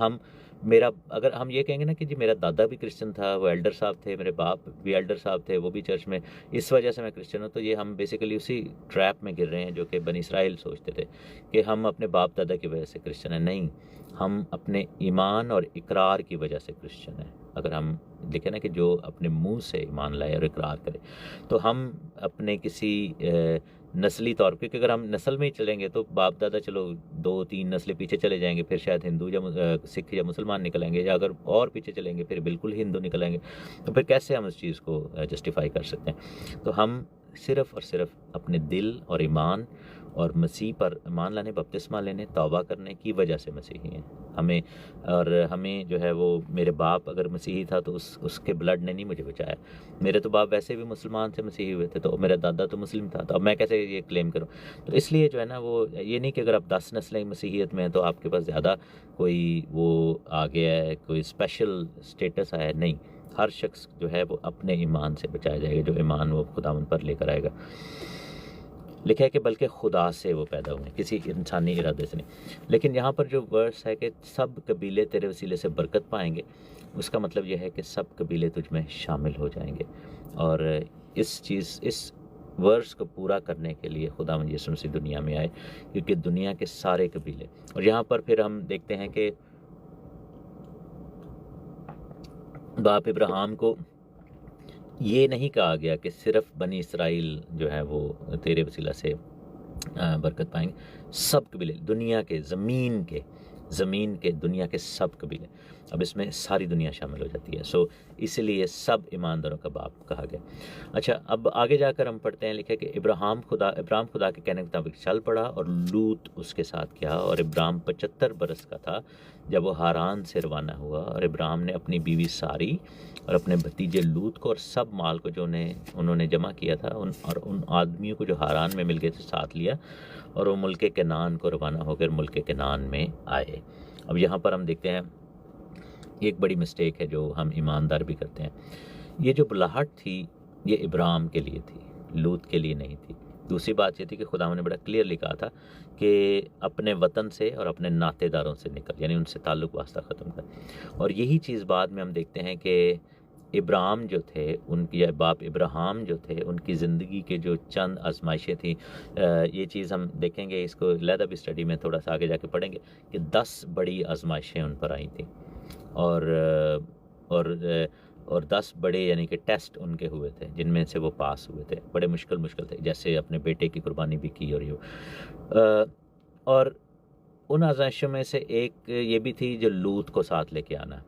अगर हम ये कहेंगे ना कि जी मेरा दादा भी क्रिश्चियन था, वो एल्डर साहब थे, मेरे बाप भी एल्डर साहब थे, वो भी चर्च में, इस वजह से मैं क्रिश्चियन हूँ, तो ये हम बेसिकली उसी ट्रैप में गिर रहे हैं जो कि बनी इसराइल सोचते थे कि हम अपने बाप दादा की वजह से क्रिश्चियन हैं। नहीं, हम अपने ईमान और इकरार की वजह से क्रिश्चियन हैं। अगर हम देखें ना कि जो अपने मुंह से ईमान लाए और इकरार करे, तो हम अपने किसी नस्ली तौर पे, क्योंकि अगर हम नस्ल में ही चलेंगे तो बाप दादा चलो 2-3 नस्लें पीछे चले जाएंगे, फिर शायद हिंदू या सिख या मुसलमान निकलेंगे, या अगर और पीछे चलेंगे फिर बिल्कुल हिंदू निकलेंगे। तो फिर कैसे हम उस चीज़ को जस्टिफाई कर सकते हैं? तो हम सिर्फ़ और सिर्फ अपने दिल और ईमान और मसीह पर ईमान लाने, बपतिस्मा लेने, तौबा करने की वजह से मसीही हैं हमें जो है वो, मेरे बाप अगर मसीही था तो उसके ब्लड ने नहीं मुझे बचाया। मेरे तो बाप वैसे भी मुसलमान से मसीही हुए थे, तो मेरा दादा तो मुस्लिम था, तो अब मैं कैसे ये क्लेम करूं? तो इसलिए जो है ना, वो ये नहीं कि अगर आप 10 नस्लें मसीहियत में हैं तो आपके पास ज़्यादा कोई वो आ गया है, कोई स्पेशल स्टेटस आया है। नहीं, हर शख्स जो है वो अपने ईमान से बचाया जाएगा, जो ईमान वो खुदावंद पर लेकर आएगा। लिखा है कि बल्कि खुदा से वो पैदा हुए, किसी इंसानी इरादे से नहीं। लेकिन यहाँ पर जो वर्स है कि सब कबीले तेरे वसीले से बरकत पाएंगे, उसका मतलब यह है कि सब कबीले तुझ में शामिल हो जाएंगे। और इस वर्स को पूरा करने के लिए खुदावंद यीशु मसीह दुनिया में आए, क्योंकि दुनिया के सारे कबीले। और यहाँ पर फिर हम देखते हैं कि बाप इब्राहिम को ये नहीं कहा गया कि सिर्फ बनी इसराइल जो है वो तेरे वसीला से बरकत पाएंगे। सब कबीले, दुनिया के, ज़मीन के दुनिया के सब कबीले, अब इसमें सारी दुनिया शामिल हो जाती है। सो इसलिए सब ईमानदारों का बाप कहा गया। अच्छा, अब आगे जाकर हम पढ़ते हैं, लिखा है कि इब्राहिम खुदा के कहने के मुताबिक चल पड़ा और लूत उसके साथ गया। और इब्राहिम 75 बरस का था जब वो हारान से रवाना हुआ। और इब्राहिम ने अपनी बीवी सारी और अपने भतीजे लूत को और सब माल को जो उन्होंने जमा किया था उन आदमियों को जो हारान में मिल गए थे साथ लिया, और वो मुल्क केनान को रवाना होकर मुल्क केनान में आए। अब यहाँ पर हम देखते हैं एक बड़ी मिस्टेक है जो हम ईमानदार भी करते हैं। ये जो बुलाहट थी ये इब्राहिम के लिए थी, लूत के लिए नहीं थी। दूसरी बात ये थी कि खुदा ने बड़ा क्लियरली कहा था कि अपने वतन से और अपने नातेदारों से निकल, यानी उनसे ताल्लुक़ वास्ता ख़त्म कर। और यही चीज़ बाद में हम देखते हैं कि इब्राहिम जो थे, उनकी बाप इब्राहिम जो थे, उनकी ज़िंदगी के जो चंद आजमाइशें थी, ये चीज़ हम देखेंगे, इसको लैदा भी स्टडी में थोड़ा सा आगे जाके पढ़ेंगे कि 10 बड़ी आजमाइशें उन पर आई थी। और 10 बड़े यानी कि टेस्ट उनके हुए थे, जिनमें से वो पास हुए थे। बड़े मुश्किल थे, जैसे अपने बेटे की कुर्बानी भी की। और उन आज़माइशों में से एक ये भी थी जो लूत को साथ लेके आना।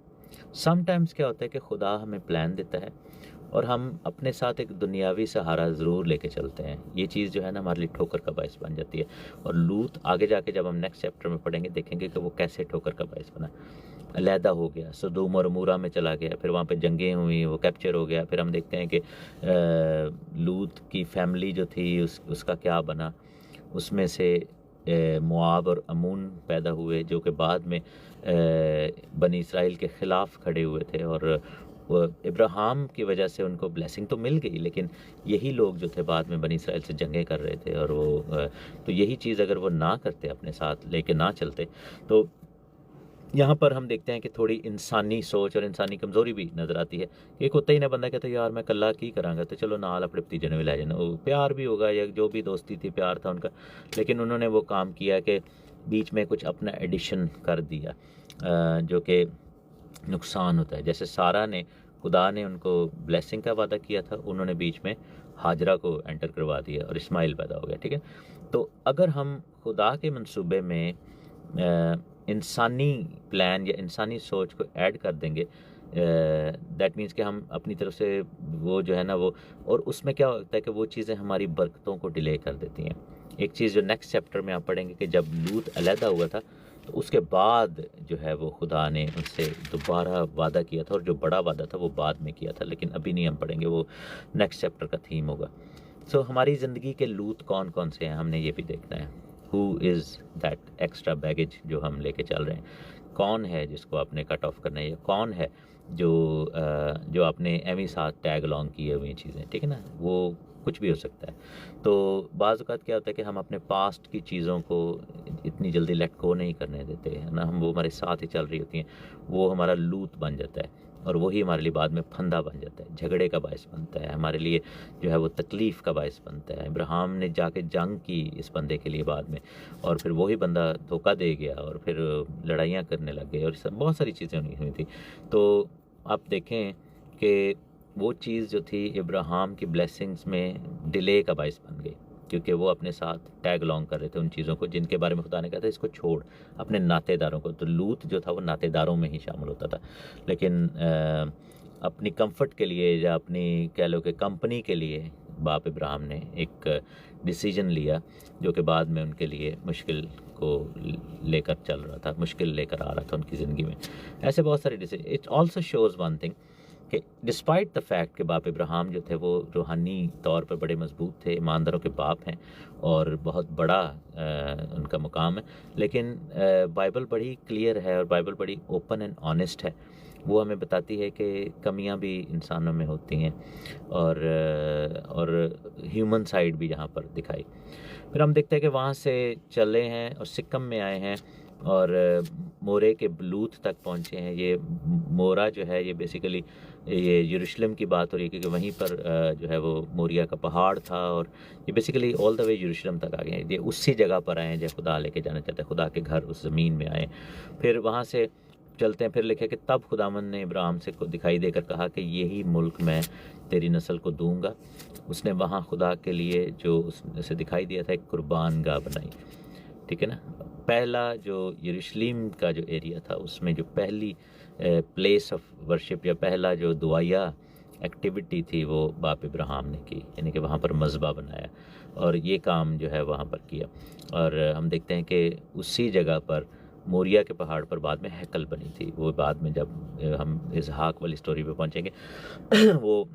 समटाइम्स क्या होता है कि खुदा हमें प्लान देता है और हम अपने साथ एक दुनियावी सहारा ज़रूर लेके चलते हैं। ये चीज़ जो है ना हमारे लिए ठोकर का बायस बन जाती है। और लूत आगे जाके जब हम नेक्स्ट चैप्टर में पढ़ेंगे देखेंगे कि वो कैसे ठोकर का बायस बना। अलहदा हो गया, सदूम और मूरा में चला गया, फिर वहाँ पे जंगें हुई, वो कैप्चर हो गया। फिर हम देखते हैं कि लूत की फैमिली जो थी उसका क्या बना। उसमें से मोआब और अमून पैदा हुए, जो कि बाद में बनी इसराइल के ख़िलाफ़ खड़े हुए थे, और इब्राहिम की वजह से उनको ब्लेसिंग तो मिल गई, लेकिन यही लोग जो थे बाद में बनी इसराइल से जंगें कर रहे थे, और वो तो यही चीज़ अगर वो ना करते, अपने साथ लेके ना चलते, तो यहाँ पर हम देखते हैं कि थोड़ी इंसानी सोच और इंसानी कमज़ोरी भी नज़र आती है कि एक होता ही ना बंदा कहता है यार मैं कल्ला की करांगा, तो चलो नाल अपने भतीजे ने भी ले जाना, वो प्यार भी होगा या जो भी दोस्ती थी प्यार था उनका, लेकिन उन्होंने वो काम किया कि बीच में कुछ अपना एडिशन कर दिया, जो कि नुकसान होता है। जैसे सारा ने, खुदा ने उनको ब्लेसिंग का वादा किया था, उन्होंने बीच में हाजरा को एंटर करवा दिया और इस्माइल पैदा हो गया, ठीक है। तो अगर हम खुदा के मंसूबे में इंसानी प्लान या इंसानी सोच को ऐड कर देंगे, दैट मीन्स कि हम अपनी तरफ से वो जो है ना वो, और उसमें क्या होता है कि वो चीज़ें हमारी बरकतों को डिले कर देती हैं। एक चीज़ जो नेक्स्ट चैप्टर में आप पढ़ेंगे कि जब लूत अलहदा हुआ था, तो उसके बाद जो है वो खुदा ने उनसे दोबारा वादा किया था, और जो बड़ा वादा था वो बाद में किया था, लेकिन अभी नहीं हम पढ़ेंगे, वो नेक्स्ट चैप्टर का थीम होगा। सो हमारी ज़िंदगी के लूत कौन कौन से हैं, हमने ये भी देखना है। Who is that extra baggage जो हम लेके चल रहे हैं, कौन है जिसको आपने कट ऑफ करना है, या कौन है जो आपने एमी साथ टैग अलॉन्ग किए हुई चीज़ें, ठीक है ना, वो कुछ भी हो सकता है। तो बाज़ औक़ात क्या होता है कि हम अपने पास्ट की चीज़ों को इतनी जल्दी लेट गो नहीं करने देते हैं ना, हम वो हमारे साथ ही चल रही होती हैं, वो हमारा लूत बन जाता है, और वही हमारे लिए बाद में फंदा बन जाता है, झगड़े का बायस बनता है, हमारे लिए जो है वो तकलीफ़ का बायस बनता है। इब्राहिम ने जाके जंग की इस बंदे के लिए बाद में, और फिर वही बंदा धोखा दे गया, और फिर लड़ाइयाँ करने लग गए, और बहुत सारी चीज़ें हुई थी। तो आप देखें कि वो चीज़ जो थी इब्राहिम की ब्लेसिंग्स में डिले का बायस बन गई, क्योंकि वो अपने साथ टैग अलॉन्ग कर रहे थे उन चीज़ों को जिनके बारे में खुदा ने कहा था इसको छोड़, अपने नातेदारों को। तो लूत जो था वो नातेदारों में ही शामिल होता था, लेकिन अपनी कंफर्ट के लिए या अपनी कह लो कि कंपनी के लिए बाप इब्राहिम ने एक डिसीजन लिया, जो कि बाद में उनके लिए मुश्किल को लेकर चल रहा था, मुश्किल लेकर आ रहा था उनकी ज़िंदगी में। ऐसे बहुत सारे decision. It also shows one thing कि डिस्पाइट द फैक्ट कि बाप इब्राहिम जो थे वो रूहानी तौर पर बड़े मजबूत थे, ईमानदारों के बाप हैं, और बहुत बड़ा उनका मुकाम है, लेकिन बाइबल बड़ी क्लियर है, और बाइबल बड़ी ओपन एंड ऑनेस्ट है। वो हमें बताती है कि कमियां भी इंसानों में होती हैं, और ह्यूमन साइड भी यहाँ पर दिखाई। फिर हम देखते हैं कि वहाँ से चले हैं और सिक्किम में आए हैं, और मोरे के बलूत तक पहुँचे हैं। ये मोरा जो है ये बेसिकली ये यरूशलेम की बात हो रही है, क्योंकि वहीं पर जो है वो मोरिया का पहाड़ था, और ये बेसिकली ऑल द वे यरूशलेम तक आ गए हैं। ये उसी जगह पर आए हैं जहाँ खुदा लेके जाना चाहते हैं, खुदा के घर उस ज़मीन में आए। फिर वहाँ से चलते हैं, फिर लिखे कि तब खुदावन ने इब्राहिम से को दिखाई देकर कहा कि यही मुल्क मैं तेरी नस्ल को दूंगा। उसने वहाँ खुदा के लिए जो उसे दिखाई दिया था एक कुर्बान गाह बनाई, ठीक है ना। पहला जो यरूशलेम का जो एरिया था उसमें जो पहली प्लेस ऑफ वर्शिप या पहला जो दुआया एक्टिविटी थी वो बाप इब्राहिम ने की, यानी कि वहाँ पर मज़बा बनाया, और ये काम जो है वहाँ पर किया। और हम देखते हैं कि उसी जगह पर मोरिया के पहाड़ पर बाद में हैकल बनी थी। वो बाद में जब हम इसहाक वाली स्टोरी पे पहुँचेंगे वो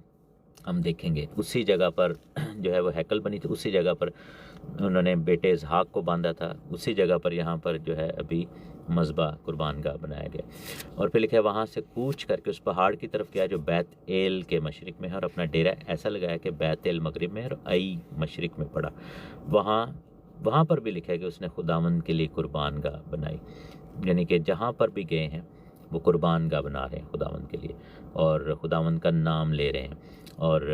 हम देखेंगे उसी जगह पर जो है वो हैकल बनी थी, उसी जगह पर उन्होंने बेटे इसहाक को बांधा था, उसी जगह पर यहाँ पर जो है अभी मज़बा कुर्बान गाह बनाया गया। और फिर लिखा है वहाँ से कूच करके उस पहाड़ की तरफ गया जो बैत एल के मशरिक़ में है, और अपना डेरा ऐसा लगाया कि बैत एल मगरिब में है और आई मशरिक़ में पड़ा। वहाँ पर भी लिखा है कि उसने खुदावंद के लिए कुर्बान गाह बनाई, यानी कि जहाँ पर भी गए हैं वो कुर्बान गाह बना रहे हैं खुदावंद के लिए, और खुदावंद का नाम ले रहे हैं। और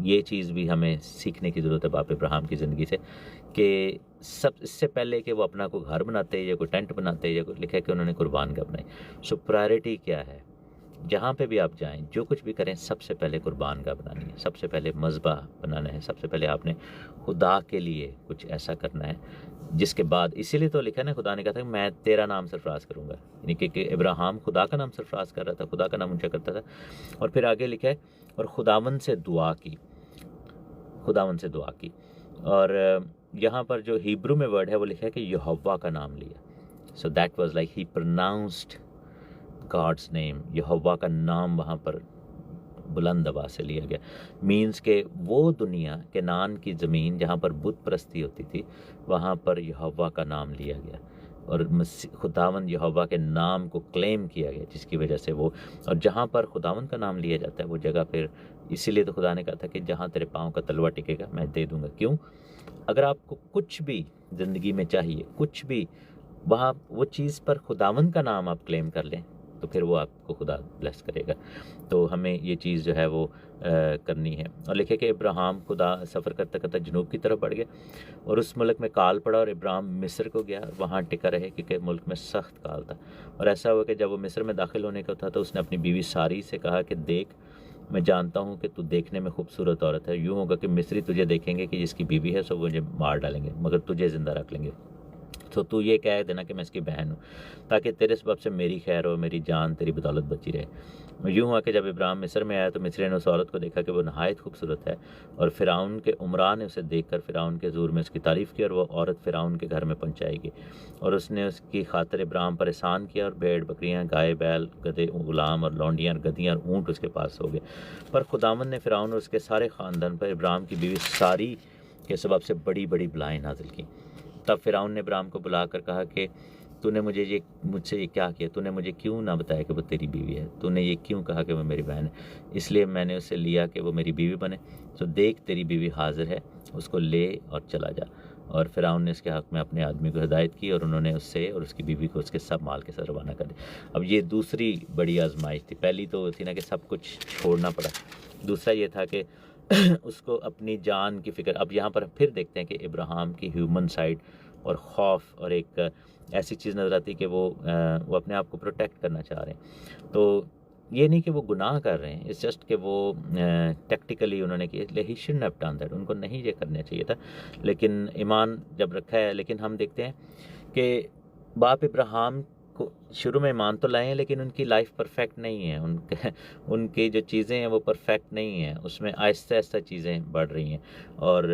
ये चीज़ भी हमें सीखने की ज़रूरत है बाप इब्राहिम की ज़िंदगी से, कि सब इससे पहले कि वो अपना कोई घर बनाते या कोई टेंट बनाते या कोई, लिखा है कि उन्होंने कुर्बान गाह बनाई। सो प्रायोरिटी क्या है, जहाँ पे भी आप जाएं, जो कुछ भी करें, सबसे पहले कुर्बान गाह बनानी है, सबसे पहले मज़बा बनाना है, सबसे पहले आपने खुदा के लिए कुछ ऐसा करना है जिसके बाद, इसीलिए तो लिखा है ना, खुदा ने कहा था कि मैं तेरा नाम सरफराज करूँगा, यानी कि इब्राहिम खुदा का नाम सरफराज कर रहा था, खुदा का नाम ऊँचा करता था। और फिर आगे लिखा है और खुदावंद से दुआ की, खुदावंद से दुआ की। और यहाँ पर जो हिब्रू में वर्ड है वो लिखा है कि यहोवा का नाम लिया। So that was like he pronounced God's name, यहोवा का नाम वहाँ पर बुलंद आवाज़ से लिया गया। मीन्स के वो दुनिया केनान की ज़मीन जहाँ पर बुत परस्ती होती थी, वहाँ पर यहोवा का नाम लिया गया और खुदावंद यहोवा के नाम को क्लेम किया गया, जिसकी वजह से वो, और जहाँ पर खुदावंद का नाम लिया जाता है वो जगह फिर, इसीलिए तो खुदा ने कहा था कि जहाँ तेरे पाँव का तलवा टिकेगा मैं दे दूँगा। क्यों? अगर आपको कुछ भी ज़िंदगी में चाहिए, कुछ भी, वहाँ वो चीज़ पर खुदावंद का नाम आप क्लेम कर लें तो फिर वो आपको खुदा ब्लेस करेगा। तो हमें ये चीज़ जो है वो करनी है। और लिखे कि इब्राहिम खुदा सफ़र करता करता जनूब की तरफ बढ़ गया और उस मुल्क में काल पड़ा और इब्राहिम मिस्र को गया और वहाँ टिका रहे क्योंकि मुल्क में सख्त काल था। और ऐसा हुआ कि जब वो मिस्र में दाखिल होने का था तो उसने अपनी बीवी सारी से कहा कि देख, मैं जानता हूँ कि तू देखने में खूबसूरत औरत है, यूँ होगा कि मिस्री तुझे देखेंगे कि जिसकी बीवी है सो वो मुझे मार डालेंगे मगर तुझे ज़िंदा रख लेंगे। तो तू ये कह देना कि मैं इसकी बहन हूँ, ताकि तेरे सबब से मेरी खैर हो, मेरी जान तेरी बदौलत बची रहे। यूँ हुआ कि जब इब्राहिम मिस्र में आया तो मिस्री ने उस औरत को देखा कि वो नहायत खूबसूरत है और फ़िरौन के उमरा ने उसे देखकर फ़िरौन के ज़ूर में उसकी तारीफ़ की और वो औरत फ़िरौन के घर में पहुँचाएगी। और उसने उसकी खातिर इब्राहिम पर एहसान किया और भेड़ बकरियाँ, गाय बैल, गधे, गुलाम और लौंडियाँ, गधियाँ और ऊँट उसके पास हो गए। पर खुदावंद ने फ़िरौन और उसके सारे ख़ानदान पर इब्राहिम की बीवी सारी के सबब से बड़ी बड़ी बलाएँ नाज़िल की। तब फ़िरौन ने इब्राहिम को बुलाकर कहा कि तूने मुझसे ये क्या किया? तूने मुझे क्यों ना बताया कि वो तेरी बीवी है? तूने ये क्यों कहा कि वो मेरी बहन है? इसलिए मैंने उसे लिया कि वो मेरी बीवी बने। तो देख, तेरी बीवी हाज़िर है, उसको ले और चला जा। और फ़िरौन ने इसके हक़ में अपने आदमी को हिदायत की और उन्होंने उससे और उसकी बीवी को उसके सब माल के साथ रवाना कर दिया। अब ये दूसरी बड़ी आजमाइश थी। पहली तो थी ना कि सब कुछ छोड़ना पड़ा, दूसरा ये था कि उसको अपनी जान की फ़िक्र। अब यहाँ पर फिर देखते हैं कि इब्राहिम की ह्यूमन साइड और खौफ और एक ऐसी चीज़ नज़र आती है कि वो अपने आप को प्रोटेक्ट करना चाह रहे हैं। तो ये नहीं कि वो गुनाह कर रहे हैं, इट्स जस्ट कि वो टैक्टिकली उन्होंने किया, इसलिए he shouldn't have done that, उनको नहीं ये करना चाहिए था। लेकिन ईमान जब रखा है, लेकिन हम देखते हैं कि बाप इब्राहिम को शुरू में ईमान तो लाए हैं लेकिन उनकी लाइफ परफेक्ट नहीं है, उनकी जो चीज़ें हैं वो परफेक्ट नहीं है, उसमें आहिस्ता आहिस्ता चीज़ें बढ़ रही हैं और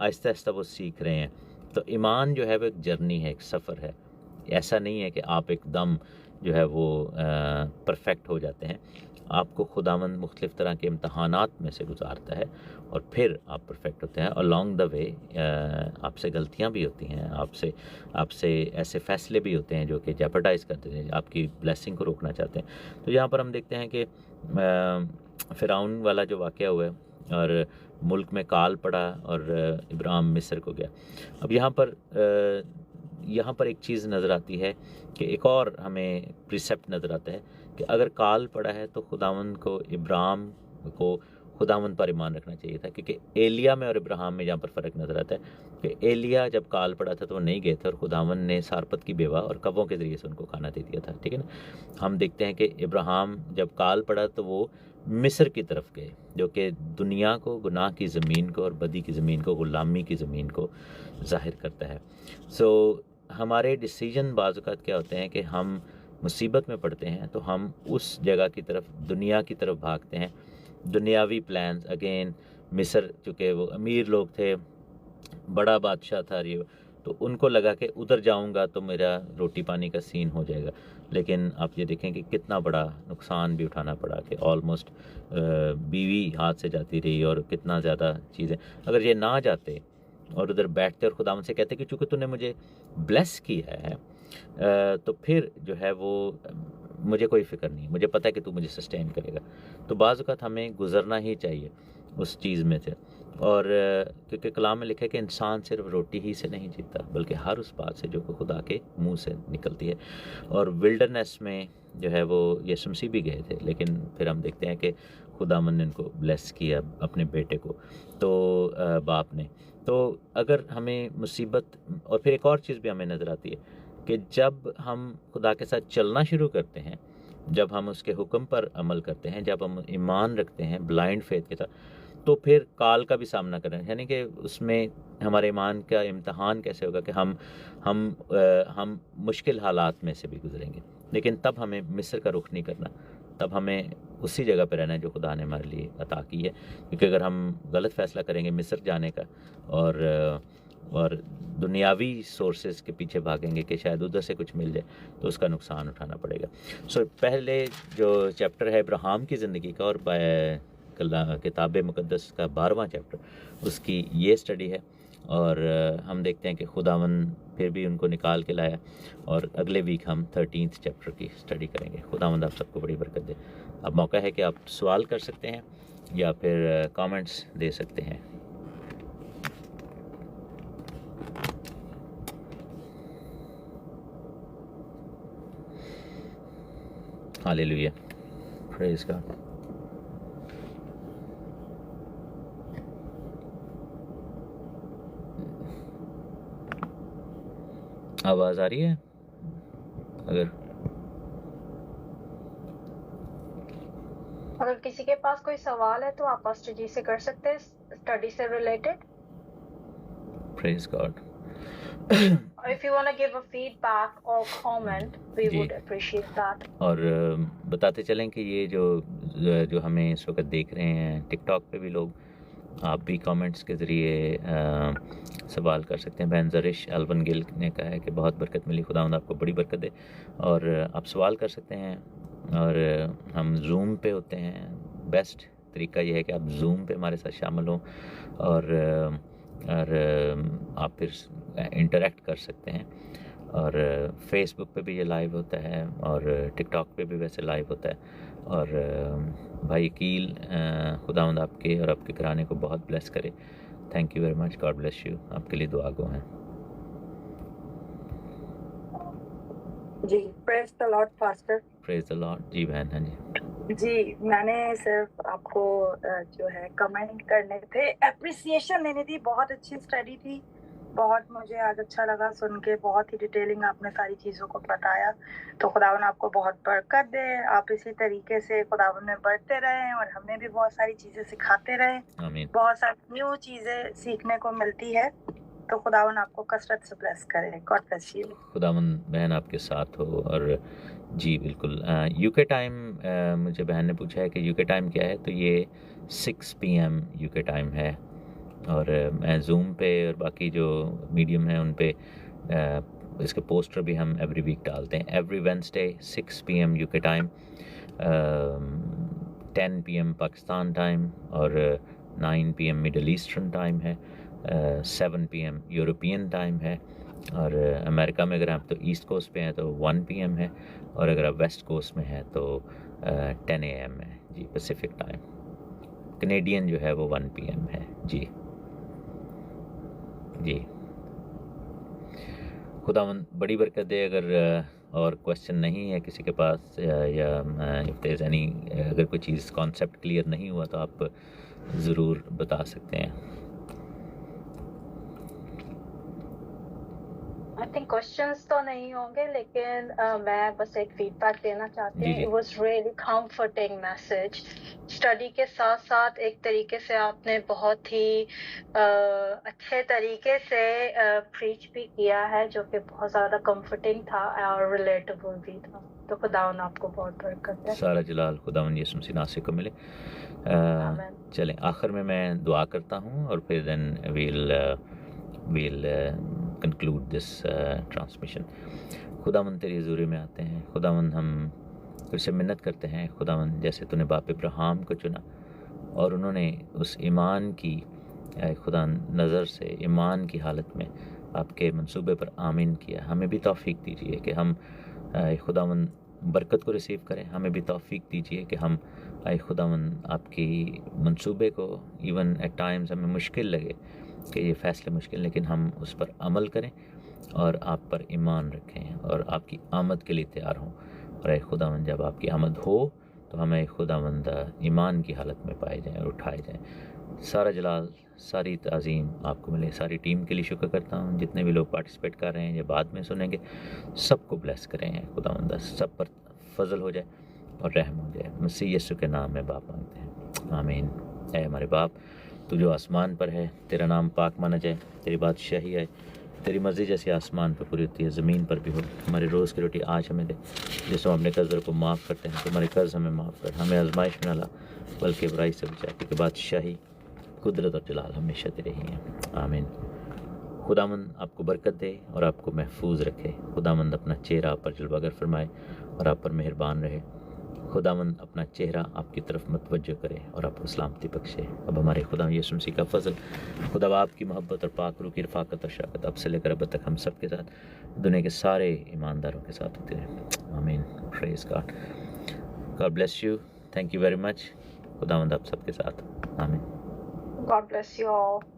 आहिस्ता आहिस्ता वो सीख रहे हैं। तो ईमान जो है वो एक जर्नी है, एक सफ़र है। ऐसा नहीं है कि आप एकदम जो है वो परफेक्ट हो जाते हैं। आपको खुदावंद मुख्तलिफ़ तरह के इम्तहानात में से गुजारता है और फिर आप परफेक्ट होते हैं। अलोंग द वे आपसे गलतियां भी होती हैं, आपसे ऐसे फ़ैसले भी होते हैं जो कि जेपरडाइज़ करते हैं, आपकी ब्लेसिंग को रोकना चाहते हैं। तो यहाँ पर हम देखते हैं कि फ़िरौन वाला जो वाक़या हुआ है और मुल्क में काल पड़ा और इब्राहिम मिस्र को गया। अब यहाँ पर एक चीज़ नज़र आती है कि एक और हमें प्रिसेप्ट नज़र आता है कि अगर काल पड़ा है तो खुदावंद को इब्राहिम को खुदावंद पर ईमान रखना चाहिए था, क्योंकि एलिया में और इब्राहिम में जहाँ पर फ़र्क नज़र आता है कि एलिया जब काल पड़ा था तो वो नहीं गए थे और खुदावंद ने सारपत की बेवा और कब्बों के ज़रिए से उनको खाना दे दिया था, ठीक है ना। हम देखते हैं कि इब्राहिम जब काल पड़ा तो वो मिस्र की तरफ गए, जो कि दुनिया को, गुनाह की ज़मीन को और बदी की ज़मीन को, ग़ुलामी की ज़मीन को ज़ाहिर करता है। सो हमारे डिसीजन बाज़ औक़ात क्या होते हैं कि हम मुसीबत में पड़ते हैं तो हम उस जगह की तरफ, दुनिया की तरफ भागते हैं, दुनियावी प्लान्स। अगेन मिस्र, चूँकि वो अमीर लोग थे, बड़ा बादशाह था ये, तो उनको लगा कि उधर जाऊंगा तो मेरा रोटी पानी का सीन हो जाएगा। लेकिन आप ये देखें कि कितना बड़ा नुकसान भी उठाना पड़ा कि ऑलमोस्ट बीवी हाथ से जाती रही और कितना ज़्यादा चीज़ें। अगर ये ना जाते और उधर बैठते और खुदावंद से कहते कि चूँकि तूने मुझे ब्लेस किया है तो फिर जो है वो मुझे कोई फ़िक्र नहीं, मुझे पता है कि तू मुझे सस्टेन करेगा। तो बाज़ औक़ात हमें गुज़रना ही चाहिए उस चीज़ में से। और क्योंकि कलाम में लिखा है कि इंसान सिर्फ रोटी ही से नहीं जीता बल्कि हर उस बात से जो कि खुदा के मुंह से निकलती है। और विल्डरनेस में जो है वो यीशु मसीह भी गए थे, लेकिन फिर हम देखते हैं कि खुदावंद ने उनको ब्लेस किया, अपने बेटे को, तो बाप ने। तो अगर हमें मुसीबत, और फिर एक और चीज़ भी हमें नज़र आती है कि जब हम खुदा के साथ चलना शुरू करते हैं, जब हम उसके हुक्म पर अमल करते हैं, जब हम ईमान रखते हैं ब्लाइंड फेथ के साथ, तो फिर काल का भी सामना करें, यानी कि उसमें हमारे ईमान का इम्तहान कैसे होगा कि हम मुश्किल हालात में से भी गुजरेंगे। लेकिन तब हमें मिस्र का रुख नहीं करना, तब हमें उसी जगह पर रहना है जो खुदा ने हमारे लिए अता की है। क्योंकि अगर हम गलत फ़ैसला करेंगे मिस्र जाने का और दुनियावी सोर्सेज के पीछे भागेंगे कि शायद उधर से कुछ मिल जाए, तो उसका नुकसान उठाना पड़ेगा। सो पहले जो चैप्टर है इब्राहिम की ज़िंदगी का, और किताब मुक़द्दस का 12वां चैप्टर, उसकी ये स्टडी है। और हम देखते हैं कि खुदावन फिर भी उनको निकाल के लाया, और अगले वीक हम 13th चैप्टर की स्टडी करेंगे। खुदावंद आप सबको बड़ी बरकत दे। अब मौका है कि आप सवाल कर सकते हैं या फिर कमेंट्स दे सकते हैं। Hallelujah, praise God. आवाज़ आ रही है? अगर किसी के पास कोई सवाल है तो आप पास्टर जी से कर सकते हैं स्टडी से related. Praise God. If you want to give a feedback or comment, we would appreciate that. और बताते चलें कि ये जो हमें इस वक्त देख रहे हैं टिकटॉक पे भी लोग, आप भी कमेंट्स के ज़रिए सवाल कर सकते हैं। बहन जरिश एल्वन गिल ने कहा है कि बहुत बरकत मिली, खुदावंद आपको बड़ी बरकत दे। और आप सवाल कर सकते हैं, और हम जूम पे होते हैं। बेस्ट तरीका ये है कि आप जूम पे हमारे साथ शामिल हों, और आप फिर इंटरेक्ट कर सकते हैं। और फेसबुक पे भी ये लाइव होता है, और टिकटॉक पे भी वैसे लाइव होता है। और भाई कील, खुदावंद आपके और आपके घराने को बहुत ब्लेस करे। Thank you very much, God bless you. आपके लिए दुआ गो हैं जी। Praise the Lord pastor. Praise the Lord. जी बहन। हाँ जी जी, मैंने सिर्फ आपको जो है कमेंट करने थे, एप्रिसिएशन लेनी थी। बहुत अच्छी स्टडी थी, बहुत मुझे आज अच्छा लगा सुन के। बहुत ही डिटेलिंग आपने सारी चीज़ों को बताया। तो खुदावन आपको बहुत बरकत दे। आप इसी तरीके से खुदावन में बढ़ते रहें, और हमें भी बहुत सारी चीज़ें सिखाते रहें। आमीन। बहुत सारी न्यू चीज़ें सीखने को मिलती है। तो खुदावन आपको कसरत से ब्लेस करे। God bless you. खुदावन बहन आपके साथ हो। और जी बिल्कुल। यूके टाइम, मुझे बहन ने पूछा है कि यूके टाइम क्या है, तो ये 6 PM यूके टाइम है। और मैं जूम पे और बाकी जो मीडियम है उन पे इसके पोस्टर भी हम एवरी वीक डालते हैं। Every Wednesday 6 PM UK time, 10 PM Pakistan time, और 9 PM मिडल ईस्टर्न टाइम है, 7 PM यूरोपियन टाइम है। और अमेरिका में अगर आप तो ईस्ट कोस्ट पे हैं तो 1 PM है, और अगर आप वेस्ट कोस्ट में हैं तो 10 AM है जी, पैसिफिक टाइम। कनेडियन जो है वो 1 PM है जी। जी, खुदावंद बड़ी बरकत दे। अगर और क्वेश्चन नहीं है किसी के पास, या इफ देयर इज एनी, अगर कोई चीज़ कॉन्सेप्ट क्लियर नहीं हुआ तो आप ज़रूर बता सकते हैं। आई थिंक क्वेश्चंस तो नहीं होंगे, लेकिन मैं बस एक फीडबैक देना चाहती हूँ। It was really comforting message. Study के साथ साथ एक तरीके से आपने बहुत ही अच्छे तरीके से प्रीच भी किया है, जो कि बहुत ज़्यादा कंफर्टिंग था और रिलेटेबल भी था। तो खुदावन आपको बहुत बरकत दे। सारा जलाल खुदावन यीशु मसीह नासिर को मिले। चलें, आखिर में मैं दुआ करता हूँ, और फिर then we'll conclude this transmission। खुदावन तेरी हज़ूरी में आते हैं। खुदावन हम तुझसे मिन्नत करते हैं खुदावन, जैसे तूने बाप इब्राहिम को चुना और उन्होंने उस ईमान की खुदा नज़र से, ईमान की हालत में आपके मंसूबे पर आमीन किया। हमें भी तौफीक दीजिए कि हम खुदावन बरकत को रिसीव करें। हमें भी तौफीक दीजिए कि हम खुदावन आपकी मंसूबे को, इवन एट टाइम्स हमें मुश्किल लगे कि ये फ़ैसले मुश्किल, लेकिन हम उस पर अमल करें और आप पर ईमान रखें और आपकी आमद के लिए तैयार हों। और खुदावंद जब आपकी आमद हो तो हमें खुदावंद ईमान की हालत में पाए जाएं और उठाए जाएं। सारा जलाल, सारी ताज़ीम आपको मिले। सारी टीम के लिए शुक्र करता हूँ, जितने भी लोग पार्टिसिपेट कर रहे हैं या बाद में सुनेंगे, सबको ब्लेस करें खुदावंद, सब पर फजल हो जाए और रहम हो जाए। मसीह यीशु के नाम में बाप मांगते हैं, आमीन। ऐ हमारे बाप, तू जो आसमान पर है, तेरा नाम पाक माना जाए, तेरी बादशाही आए, तेरी मर्ज़ी जैसी आसमान पर पूरी होती है ज़मीन पर भी हो। हमारी रोज़ की रोटी आज हमें दे, जिसमें हम अपने कर्ज़ों को माफ़ करते हैं, तुम्हारे कर्ज़ हमें माफ़ कर। हमें आजमाइश में ना ला, बल्कि बुराई से बचा, क्योंकि बादशाही, कुदरत और जलाल हमेशा तेरे ही हैं, आमीन। खुदावंद आपको बरकत दे और आपको महफूज रखे। खुदावंद अपना चेहरा आप पर जलवागर फरमाए और आप पर मेहरबान रहे। खुदावंद अपना चेहरा आपकी तरफ मतवज्जो करे और आपको सलामती बख्शे। अब हमारे खुदा यीशु मसीह का फजल, खुदा आपकी मोहब्बत और पाक रूह की रफ़ाकत और शफ़क़त अब से लेकर अब तक हम सब के साथ, दुनिया के सारे ईमानदारों के साथ होते रहे। आमीन। Praise God. God bless you. Thank you very much. खुदावंद आप सबके साथ। आमीन। God bless you all.